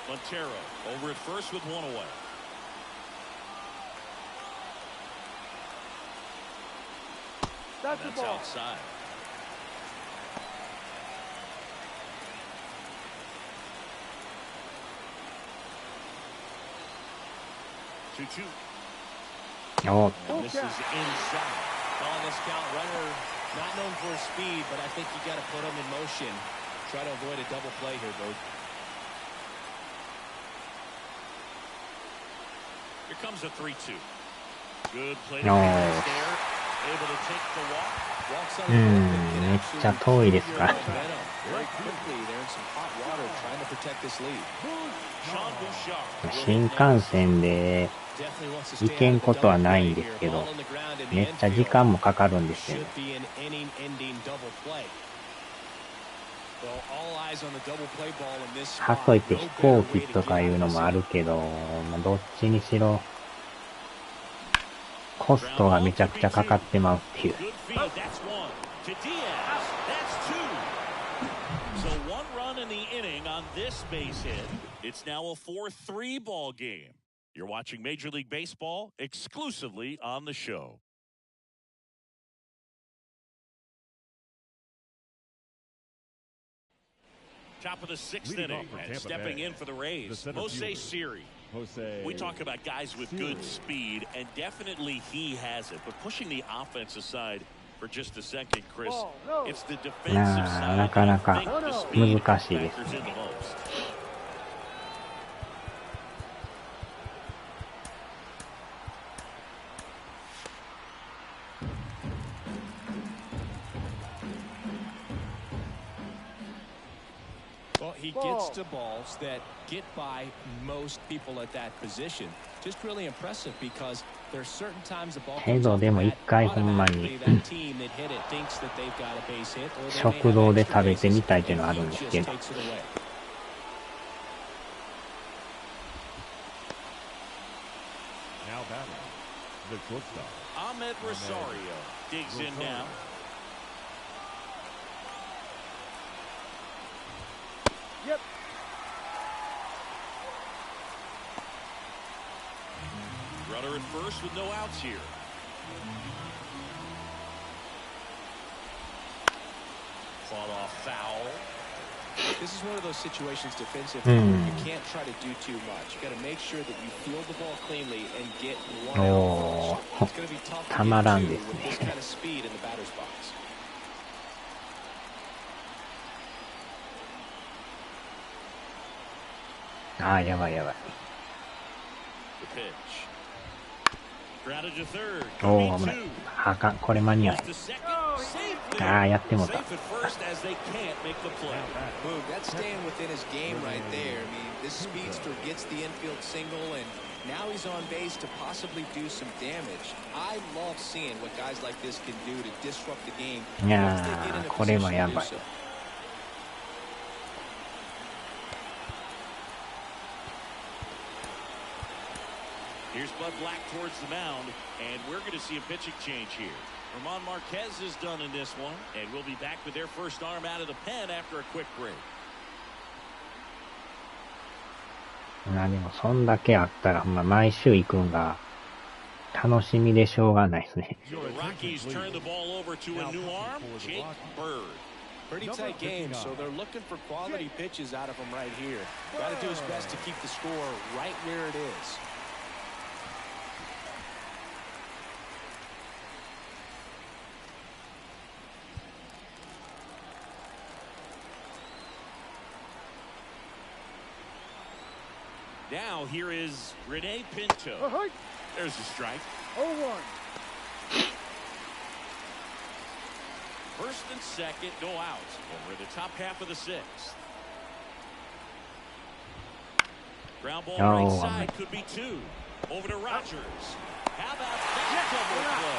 Montero over at first with one away. That's the That's ball. outside. Two. お、 And this is inside. On this count, runner not known for his speed, but I think you got to put him in motion. Try to avoid a double play here, Bert. Here comes a 3-2. Good play. No. There. Able to take the walk. Walks on the board, but めっ can ちゃ absolutely 遠いですから。 momentum. Very quickly, they're in some hot water trying to protect this lead. Sean Bouchard. 新幹線で Definitely wants to 行 stand けん with こ the とは double ない play んです here. けど、 Ball on the ground in the めっちゃ infield. 時間もかかるんですよね。 Should be an inning-ending double play. Well, all eyes on the double play ball in this か spot. といって No 飛 better 行 way 機 to と get か out いう of の this もある inning. けど、まあ、どっちにしろコストがめちゃくちゃかかってまうっていう。 Good feed. That's one. To Diaz. That's two. So 1 run in the inning on this base hit. It's now a 4-3 ball game. You're watching Major League Baseball exclusively on the show. Top of the 6th Leading inning off for and Tampa stepping Bay, in for the Rays, the center Jose fielder. Siri. Jose. We talk about guys with good speed, and definitely he has it. But pushing the offense aside for just a second, Chris, Ball. No. it's the defensive side なかなか that I think the speed 難しいです factors in ね。 the most. he gets to balls that get by most people at that position. Just really impressive because there's certain times the ball けどでも一回ほんまに食堂で食べてみたいっていうのはあるんですけど。Now batting, the shortstop. Ahmed Rosario digs in now. Yep. Runner at first with no outs here. Fought off foul. This is one of those situations defensively where you can't try to do too much. You got to make sure that you field the ball cleanly and get one out first. It's going to be tough to get two with this kind of speed in the batter's box. Ah, やばい。The pitch. Grounded to third. おお、危ない。あかん、これ間に合う。ああ、やってもた。Boom, that's staying within his game right there. I mean, this speedster gets the infield single, and now he's on base to possibly do some damage. I love seeing what guys like this can do to disrupt the game. いやー、これはやばい。Here's Bud Black towards the mound, and we're going to see a pitching change here. Ramon Marquez is done in this one, and we'll be back with their first arm out of the pen after a quick break. でもそんだけあったら、毎週行くんが楽しみでしょうがないですね。The Rockies turn the ball over to a new arm, Jake Bird. Pretty tight game, so they're looking for quality pitches out of him right here. Got to do his best to keep the score right where it is. Now here is Rene Pinto. There's a strike. 0-1. First and second, no outs. Over the top half of the sixth. Ground ball right side, could be two. Over to Rogers. How about that double play?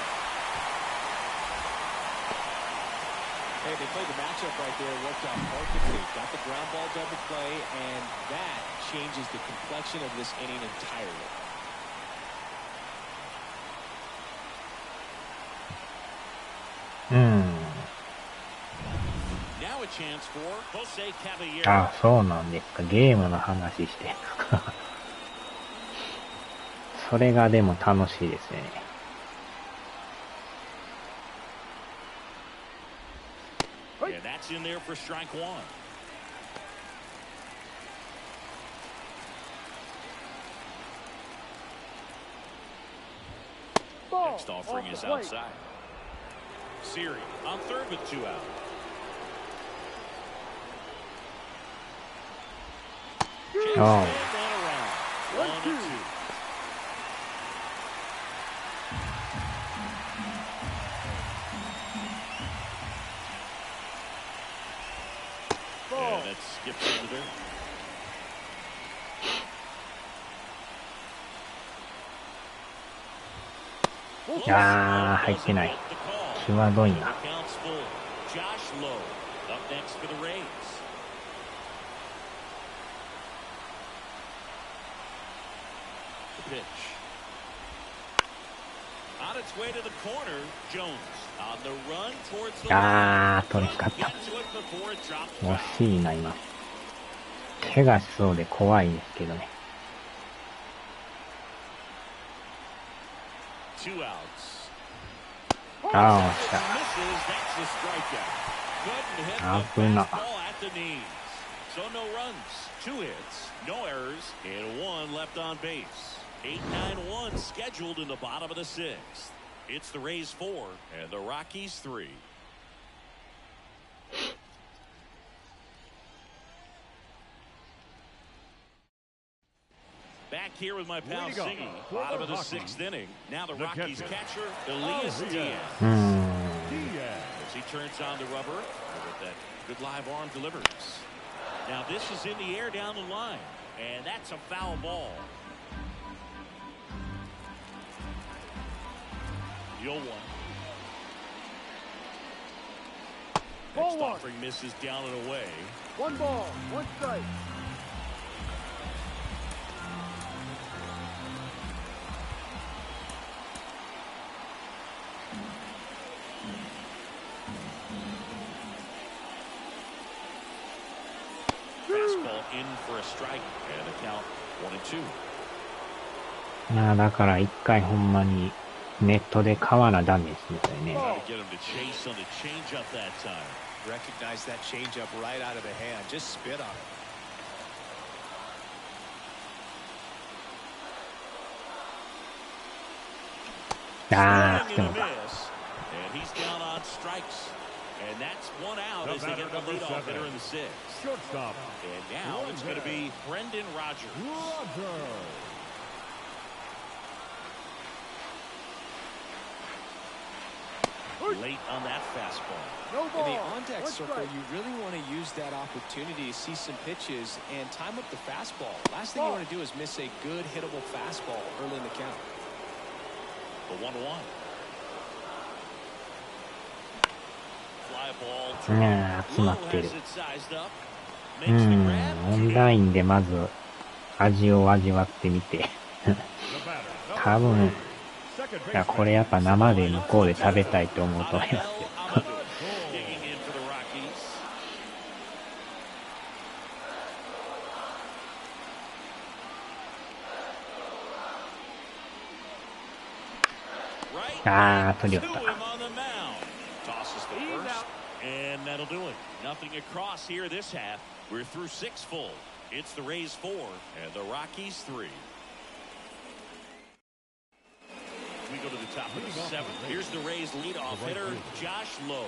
Hey, they played the matchup right there. Worked out perfectly. Got the ground ball double play, and that changes the complexion of this inning entirely. Now a chance for Jose Caballero. あ、そうなんですか。ゲームの話して。それがでも楽しいですね。Yeah, that's in there for strike one. Next offering is outside. Siri on third with two out. Oh. 1-2. Yeah, that skips over there. Ah, 入ってない。際どいな。Josh Lowe up next for the Rays. The pitch. On its way to the corner, Jones on the run towards the line. 取りかった。 Gets to it before it drops 惜 foul. しいな、今。怪我しそうで怖いですけどね。Two outs. ああ、惜しかっ Misses. That's a strikeout. Couldn't hit the 危な。 fastball at the knees. So no runs, 2 hits, no errors, and 1 left on base. 8-9-1 scheduled in the bottom of the 6th. It's the Rays 4 and the Rockies 3. Back here with my pal Siggy, bottom of the 6th inning. Now the Rockies catcher, Elias Diaz. As he turns on the rubber with that good live arm delivers. Now this is in the air down the line, and that's a foul ball. 0-1. Next offering misses down and away. 1 ball, 1 strike. Fastball in for a strike, and the count 1-2. まあだから一回ほんまにネットで買わなダメですね、これね。Trying to get him to chase on the changeup that time. Recognize that changeup right out of the hand. Just spit on it. ああ、 Swing 来て and も a か。miss, and he's down on strikes. And that's 1 out as they get the leadoff hitter in the 6th. Shortstop. And now it's going to be Brendan Rodgers. Roger. Late on that fastball. No In ball. the on-deck 1 circle, strike. you really want to use that opportunity to see some pitches and time up the fastball. Last thing you want to do is miss a good hittable fastball early in the count. The 1-1. Fly ball い through. やー、集ま Low ってる。 has it sized up. う Makes the ん、 grab. オンラインでまず味を味わってみて。 The batter. 多分、Second いや、これやっぱ生で向こうで食べたいと思うと思います Abel よ。 Amador digging in for the Rockies. Right あー、取り寄 to った。 him on the mound. Tosses the first, and that'll do it. Nothing across here this half. We're through 6 full. It's the Rays 4 and the Rockies 3. We go to the top of the 7th. Here's the Rays leadoff hitter, Josh Lowe.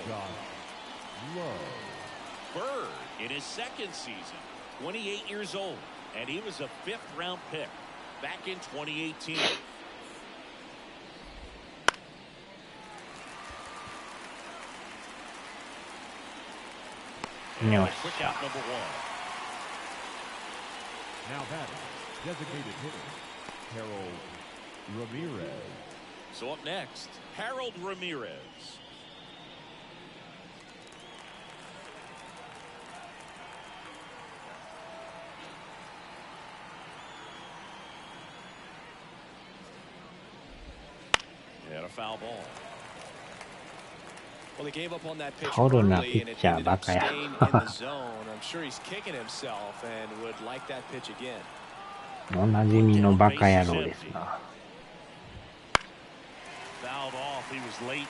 Bird in his 2nd season, 28 years old, and he was a 5th-round pick back in 2018. Yo. Quick out number 1. Now batting. Designated hitter. Harold Ramirez. So up next, Harold Ramirez. And a foul ball. Well, he gave up on that pitch Corona early, and it pitcher, ended up baka ya. staying in the zone. I'm sure he's kicking himself and would like that pitch again. おなじみのバカ野郎ですな。 Fouled off. He was late.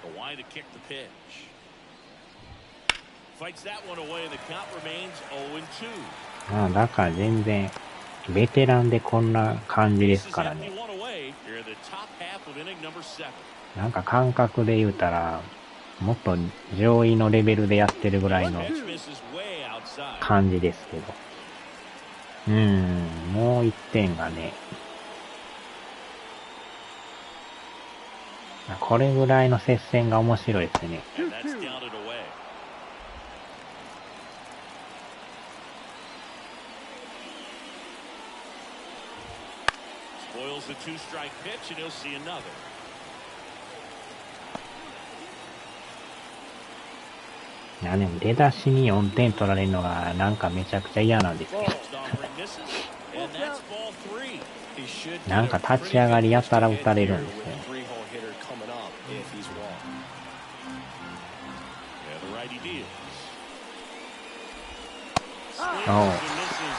The wide to kick the pitch. Fights that one away, and the count remains 0-2. まあだから全然ベテランでこんな感じですからね。 This is empty one away. Here in the top half of inning number 7. なんか感覚で言うたらもっと上位のレベルでやってるぐらいの Pitch misses way outside. 感じですけど。もう1点がね。これぐらいの接戦が面白いですね。 And that's down and away. Spoils the 2-strike pitch, and he'll see another. いやでも出だしに4点取られるのがなんかめちゃくちゃ嫌なんですけど。 Next offering misses, and that's ball 3. He should get なんか a 立ち上がりやたら打たれるん pretty です good ね。 pitch to get 3-hole hitter coming up if he's wrong. And the righty deals. Oh. Swings and misses.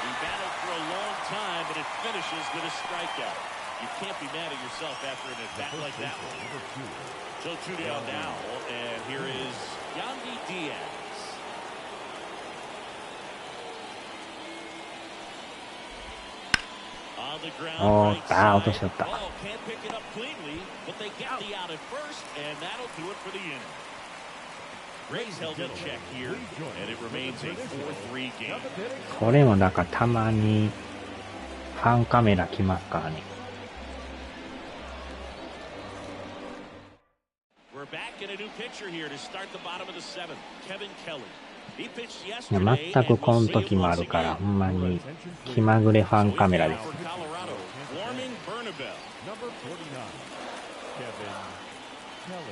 He battled for a long time, but it finishes with a strikeout. You can't be mad at yourself after an at-bat like that one. So 2 down now, and here is Yandy Diaz. On the ground, おー right っと、あー、 side. 落としちゃった。 Oh, can't pick it up cleanly, but they get the out at first, and that'll do it for the inning. Rays held in check here, and it remains a 4-3 game. これもだからたまにファンカメラ来ますからね。in a new pitcher here to start the bottom of the seventh. Kevin Kelly. He pitched いや yesterday 全く and こ we'll の see him 時もあ once るから、 again. ほんまに気まぐれファンカメラです。 For Colorado, Warming Bernabel. Number 49, Kevin Kelly.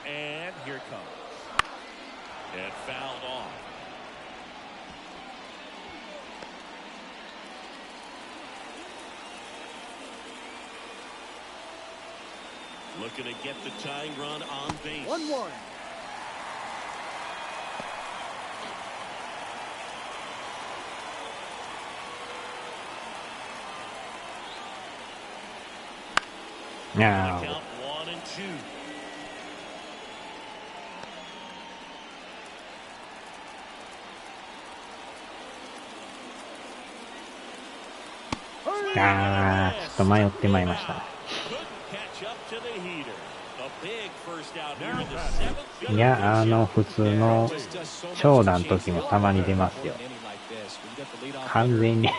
And here it comes. And fouled off. Looking to get the tying run on base. 1-1. いや Count 1 and 2. ちょっと迷ってまいりましたね。 Couldn't catch up to the heater. A big first out here in the seventh. いや、普通の長打の時もたまに出ますよ。完全に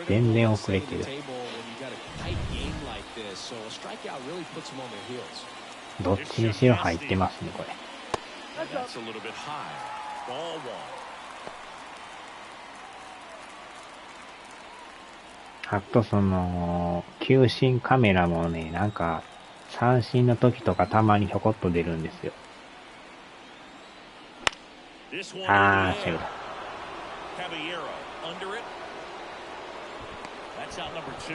全然遅れてる。どっちにしろ入ってますね、これ。 That's a little bit high. Ball one. あと球審カメラもね、なんか、三振の時とかたまにひょこっと出るんですよ。This one セーフだ。 Caballero under it. That's out number 2.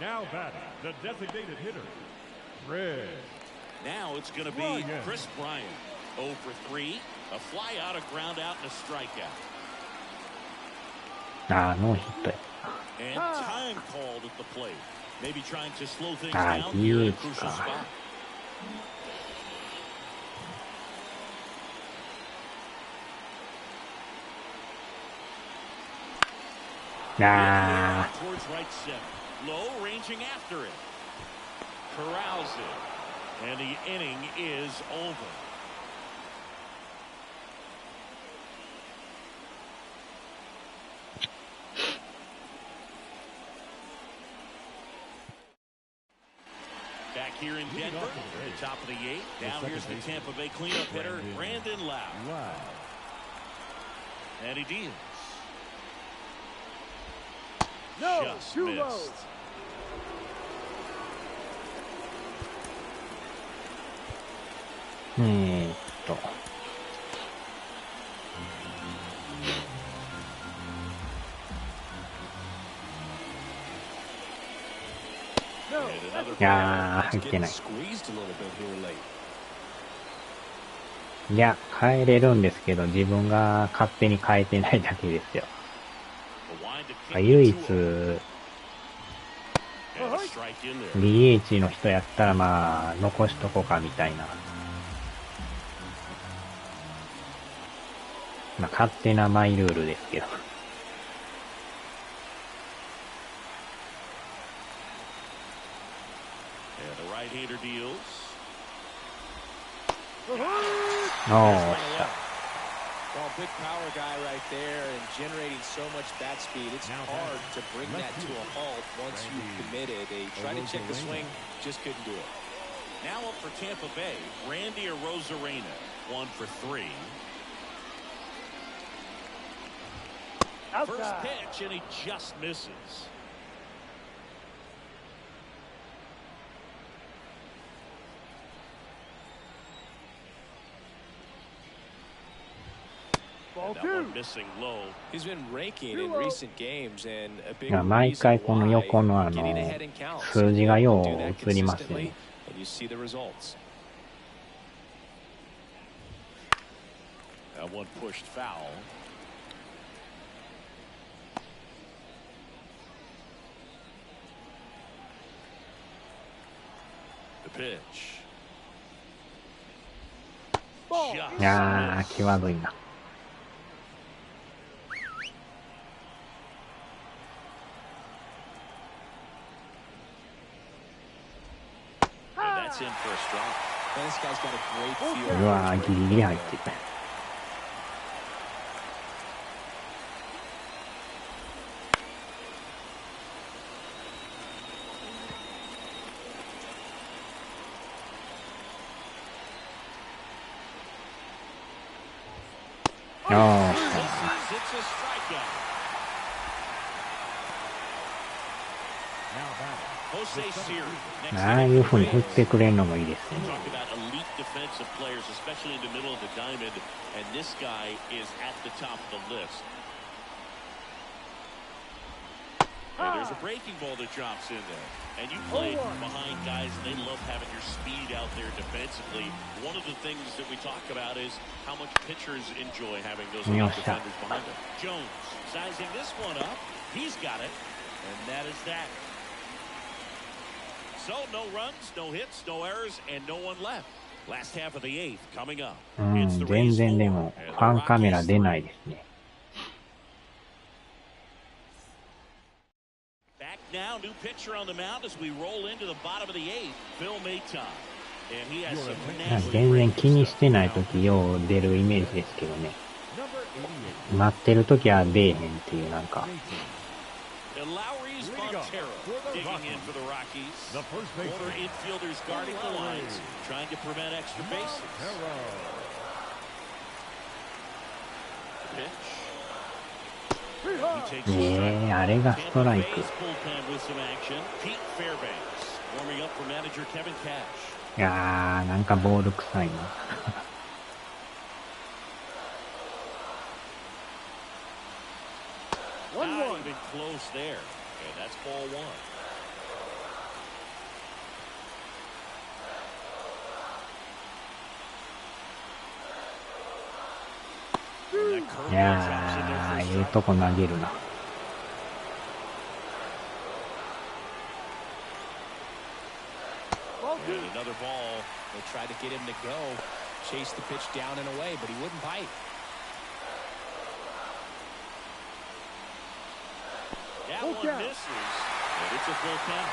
Now batting, the designated hitter, Red. Now it's going to be Ryan. Chris Bryant. 0 for 3. A fly out, a ground out, and a strikeout. ノーヒットや。 And time called at the plate. Maybe trying to slow things い down here い in で a す crucial か。 spot. あ Towards right center. Low ranging after it. Corrals it. And the inning is over. Back here in Denver, at the top of the 8th. Now here's the Tampa Bay cleanup hitter, Brandon Lau. And he deals. No, Just too low. missed. と。いや入ってない。いや、変えれるんですけど、自分が勝手に変えてないだけですよ。唯一、DH の人やったらまあ、残しとこうかみたいな。まあ、勝手なマイルールですけど。Well, big power guy right there and generating so much bat speed. It's hard to bring that to a halt once you've committed. They tried to check the swing, just couldn't do it. Now up for Tampa Bay, Randy Arozarena, 1 for 3. First pitch, and he just misses. Missing low. He's been raking in recent games and a big 毎回この横の数字がよう映りますね。And you see the results. That one pushed foul. The pitch. いやー、際どいな。うわー、ギリギリ入ってた。あ It's a strikeout. Now batting. Jose Siri. あ、 Next ああいう風に振ってくれるのもいいですね。 Talk about elite defensive players, especially in the middle of the diamond, and this guy is at the top of the list. And there's a breaking ball that drops in there. And you play behind guys, and they love having your speed out there defensively. One of the things that we talk about is how much pitchers enjoy having those elite defenders behind them. Jones sizing this one up. He's got it, and that is that. So no runs, no hits, no errors, and no one left. Last half of the eighth coming up. うん、全然でもファンカメラ出ないですね。Back now, new pitcher on the mound as we roll into the bottom of the eighth. Phil Maton, and he has some 全然気にしてないときよう出るイメージですけどね。待ってるときは出えへんっていうなんか。Lowry's Montero digging in for the Rockies. Corner infielders guarding the lines, trying to prevent extra bases. Pitch. ねえ、あれがストライク。Bullpen with some action. Pete Fairbanks warming up for manager Kevin Cash. いやー、なんかボール臭いな。Not even close there. And that's ball one. And that い curveball や drops in there ー、 for あ a あいう strike. とこ投げるな。And another ball. They tried to get him to go. Chase the pitch down and away, but he wouldn't bite. That one misses. And it's a full count.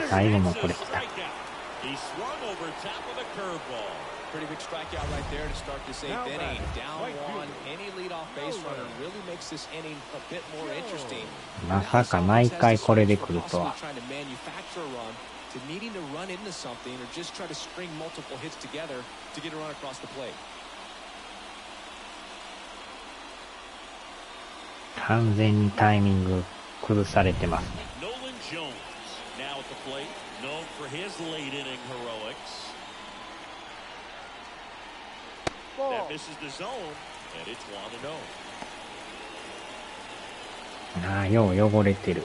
最後もこれ来た。 He swung over top of the curveball. Pretty big strikeout right there to start this eighth inning. Down one, any leadoff base runner really makes this inning a bit more interesting. まさか毎回これで来るとは。 Trying to manufacture a run to needing to run into something or just try to string multiple hits together to get a run across the plate. 完全にタイミング崩されてますね。 Nolan Jones now at the plate, known for his late inning heroics. That misses the zone, and it's 1-0. ああ、よう汚れてる。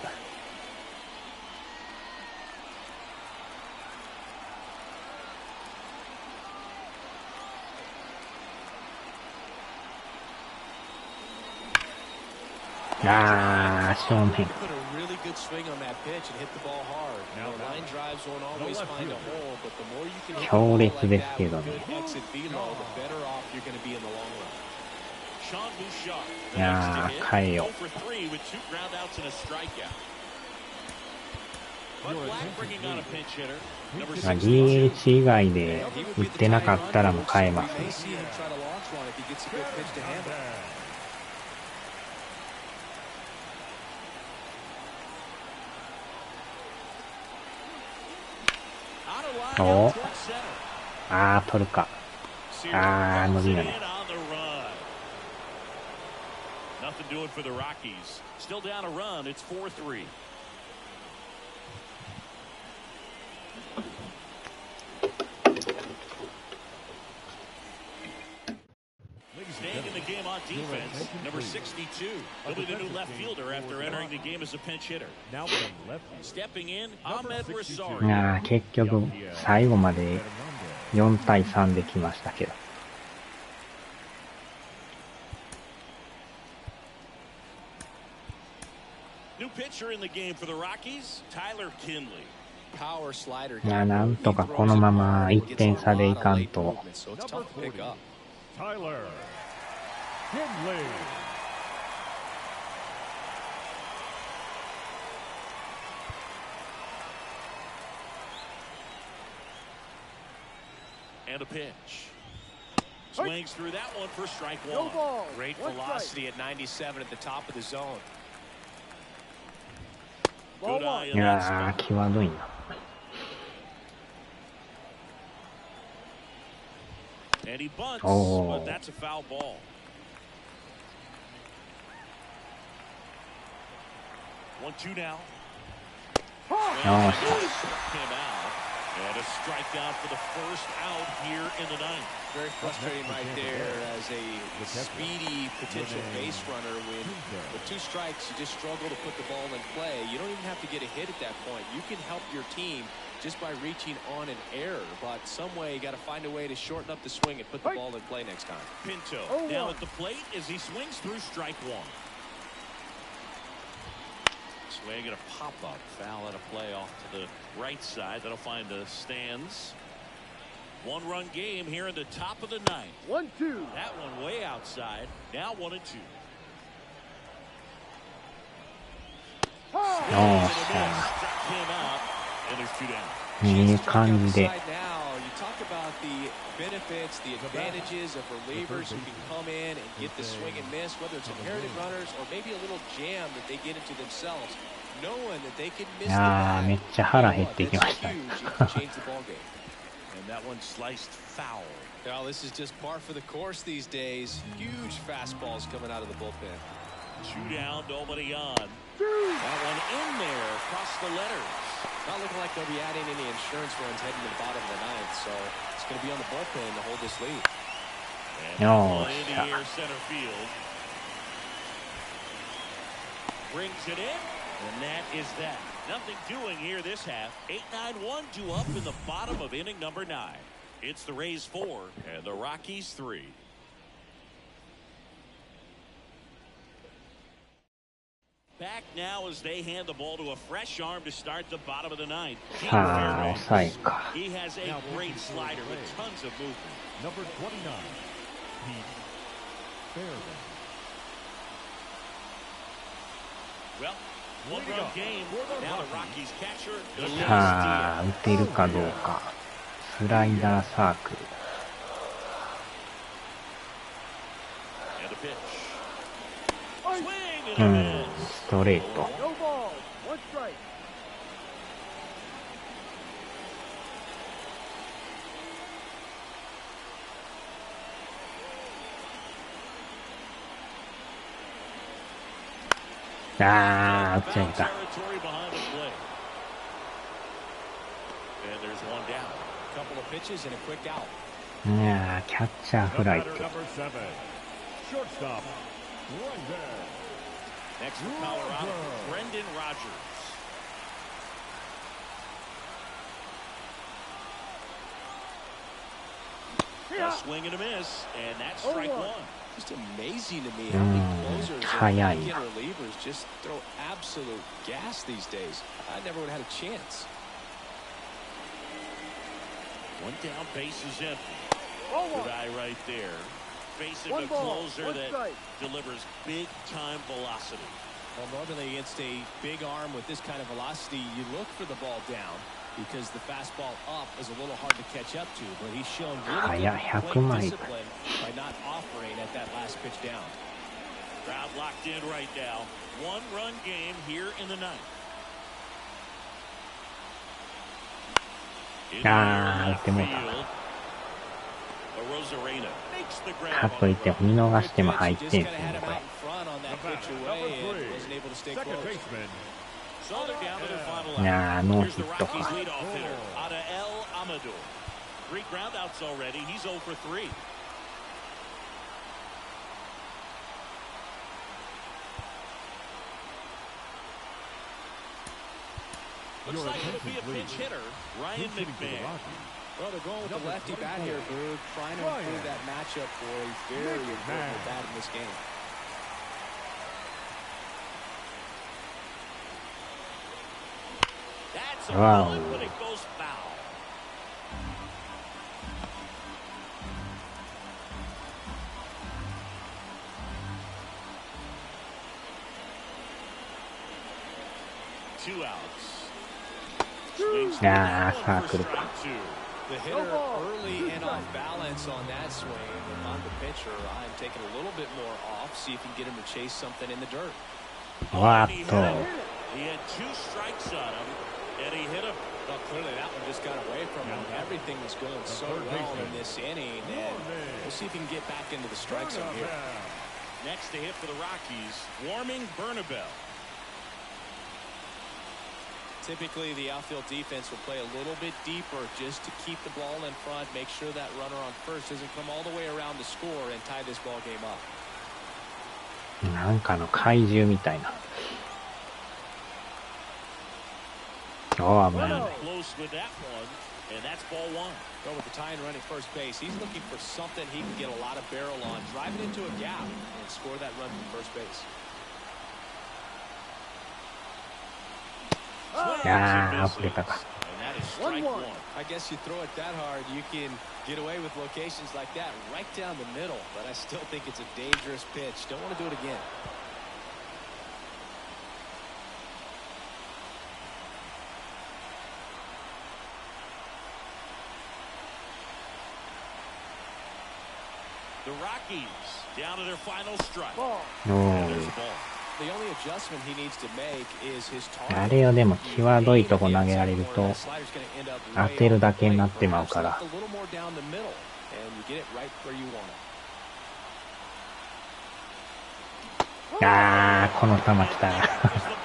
ああ、正面。 Put a really good swing on that pitch and hit the ball hard. Now line drives won't always find a hole, but the more you can hit the ball like that with good exit velo, the better off you're going to be in the long run. Sean Bouchard, the いや next ー、 to 変え hit, よ 0 for 3 with 2 groundouts and a strikeout. Bud Black bringing on a pinch hitter. Number う。 6. DH 以外で打ってなかったらもう変えます You ね may。see him try to launch one if he gets a good pitch to handle. おああ、取るか。ああ、伸びない。 Nothing doing for the Rockies. Still down a run. It's 4-3. Staying in the game on defense, number 62. He'll be the new left fielder after entering the game as a pinch hitter. Now from left field. Stepping in, Ahmed い Rosario. やー、結局最後まで4対3できましたけど。 New pitcher in the game for the Rockies, Tyler Kinley. Power slider. いや、なんとかこのまま1点差でいかんと。 So it's tough to pick up. Tyler Kinley. And a pitch. Swings through that one for strike No one. ball. Great One velocity at 97 at the top of the zone. Good eye い in that やー、spot. 際どいな。And he bunts, Oh. but that's a foul ball. 1-2 now. Oh, Struck him out. And a strikeout for the first out here in the ninth. Very frustrating right there as a speedy potential base runner. When with 2 strikes, you just struggle to put the ball in play. You don't even have to get a hit at that point. You can help your team just by reaching on an error. But some way, you got to find a way to shorten up the swing and put the ball in play next time. Pinto now at the plate as he swings through strike 1. Swing and a pop-up foul at a play off to the right side. That'll find the stands. 1-run game here in the top of the ninth. 1-2. That one way outside. Now 1-2. Oh, Struck him out, and there's 2 down. いい感じで。 Now, you talk about the benefits, the advantages of relievers who can come in and get the swing and miss, whether it's inherited runners or maybe a little jam that they get into themselves, knowing that they can miss the あー、めっちゃ腹減 bag. ってきました。 That's huge. It can change the ball game. And that one sliced foul. Well, this is just par for the course these days. Huge fastballs coming out of the bullpen. 2 down, nobody on. That one in there across the letters. Not looking like they'll be adding any insurance runs heading to the bottom of the ninth, so it's going to be on the bullpen to hold this lead. And Oh, one in the air center field. Brings it in, and that is that. Nothing doing here this half. 8-9-1 due up in the bottom of inning number 9. It's the Rays 4 and the Rockies 3. Back now as they hand the ball to a fresh arm to start the bottom of the ninth. あー、抑えか。 He has a great slider with tons of movement. Number 29, Pete Fairbanks. Well, 1-run game. Now the Rockies catcher. さあ、打てるかどうか。スライダーサークル。 And a pitch. はい。 Swing う and ん a miss. ストレート。 No ball. 1 strike.ああ、打っちゃいた。 Territory behind the plate. And there's 1 down. A couple of pitches and a quick out. いやー、キャッチャーフライって Batter number 7, shortstop, Rondon. Next for Colorado, Brendan Rodgers. A swing and a miss, and that's strike 1. Just amazing to me how many closers and 早い weekend な。 relievers just throw absolute gas these days. I never would have had a chance. 1 down, base is empty. Ball Good 1. eye right there. Facing 1 a ball. closer 1 that strike. delivers big-time velocity. Well, normally against a big arm with this kind of velocity, you look for the ball down because the fastball up is a little hard to catch up to. But he's shown really good100 plate マイル。 discipline by not offering at that last pitch down. Crowd locked in right now. 1-run game here in the ninth. あー、打ってもうた。かといって見逃しても入ってんすよね、これ。 Second baseman, いやー、ノーヒットか。 3 groundouts already. He's 0 for 3. Looks like it'll be a pinch hitter, Ryan McMahon. Well, they're going with the lefty bat here, Boog, trying to improve that matchup for a very important bat in this game. That's a Wow. run, but it goes foul. Two outs. いやー、サークルか。 The hitter early and off balance on that swing. And on the pitcher, I'm taking a little bit more off, see if you can get him to chase something in the dirt. わーっと。 He had 2 strikes on him, and he hit a Well, clearly that one just got away from him. Everything was going so well in this inning, and we'll see if he can get back into the strike zone here. Next to hit for the Rockies, Warming Bernabel. Typically, the outfield defense will play a little bit deeper just to keep the ball in front, make sure that runner on first doesn't come all the way around to score and tie this ball game up. なんかの怪獣みたいな。おー、危ない。 Close with that one, and that's ball one. But with the tying run at first base, he's looking for something he can get a lot of barrel on, drive it into a gap, and score that run from first base. いやー、遅れたか。 And that is strike one. I guess you throw it that hard, you can get away with locations like that right down the middle. But I still think it's a dangerous pitch. Don't want to do it again. The Rockies down to their final strike. お And ー there's a ball. The only adjustment he needs to make is his あ target. れをでも際どいとこ投げられると当てるだけになってまうから。 A little more down the middle, and you get it right where you want it. あー、この球来たら。 It's the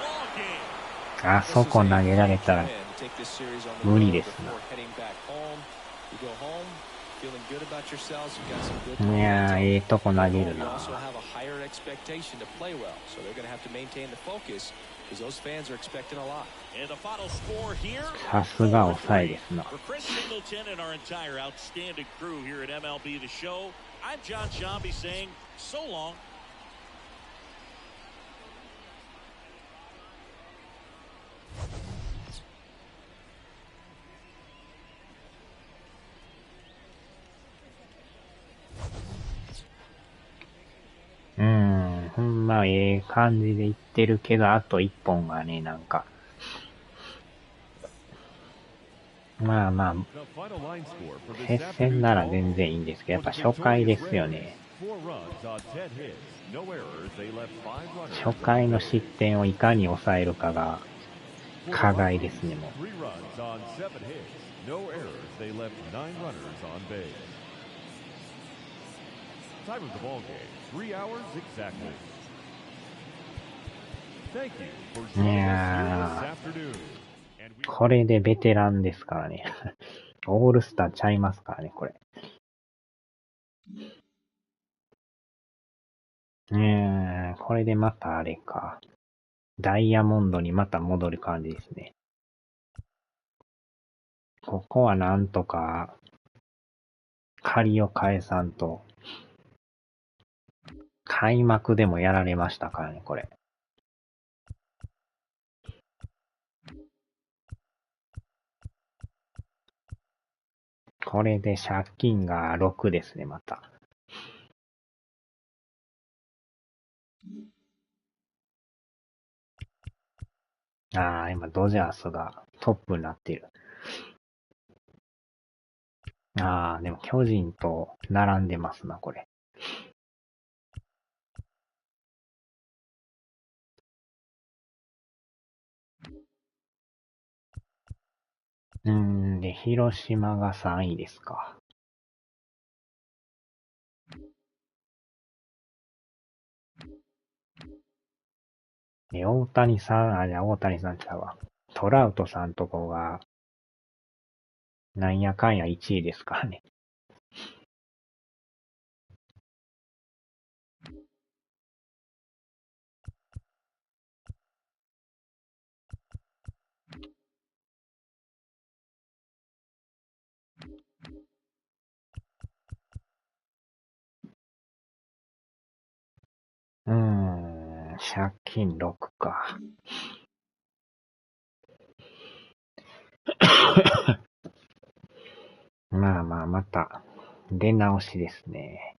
ball game. あそこ投げられたら無理ですな。いやー、ええとこ投げるな。さすが抑えですな。 For Chris Singleton and our entire outstanding crew here at MLB The Show, I'm John Shambi saying so long. — ほんまええ感じでいってるけど、あと一本がね、なんか。まあまあ、 The final line score for this 接戦なら afternoon's 全然いいんですけど、やっぱ初回ですよね。 4 runs on 10 hits, no errors. They left 5 runners. 初回の失点をいかに抑えるかが課題ですね、もう。 3 runs on 7 hits, no errors. They left 9 runners on base. Time of the ball game, 3 hours exactly. Thank you for joining us here this afternoon. And we これでベテランですからね。オールスターちゃいますからね、これ。これでまたあれか。ダイヤモンドにまた戻る感じですね。ここはなんとか、借りを返さんと、開幕でもやられましたからね、これ。これで借金が6ですね、また。ああ、今ドジャースがトップになってる。ああ、でも巨人と並んでますな、これ。で、広島が3位ですか。で、大谷さん、じゃあ大谷さんちゃうわ。トラウトさんとこが、なんやかんや1位ですからね。借金6か。まあまあ、また、出直しですね。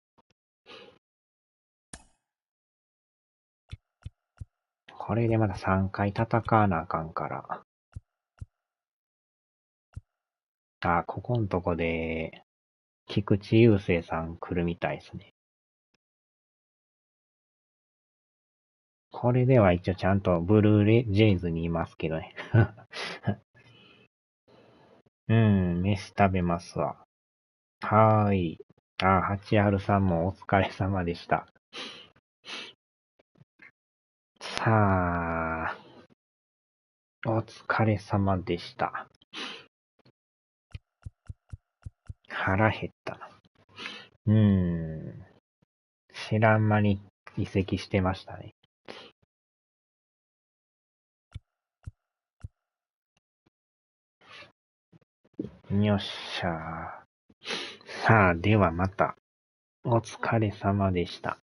これでまだ3回戦わなあかんから。あ、ここんとこで、菊池雄星さん来るみたいですね。これでは一応ちゃんとブルージェイズにいますけどね。飯食べますわ。はーい。8R さんもお疲れ様でした。さあ、お疲れ様でした。腹減ったな。知らん間に移籍してましたね。よっしゃー。さあ、ではまた。お疲れ様でした。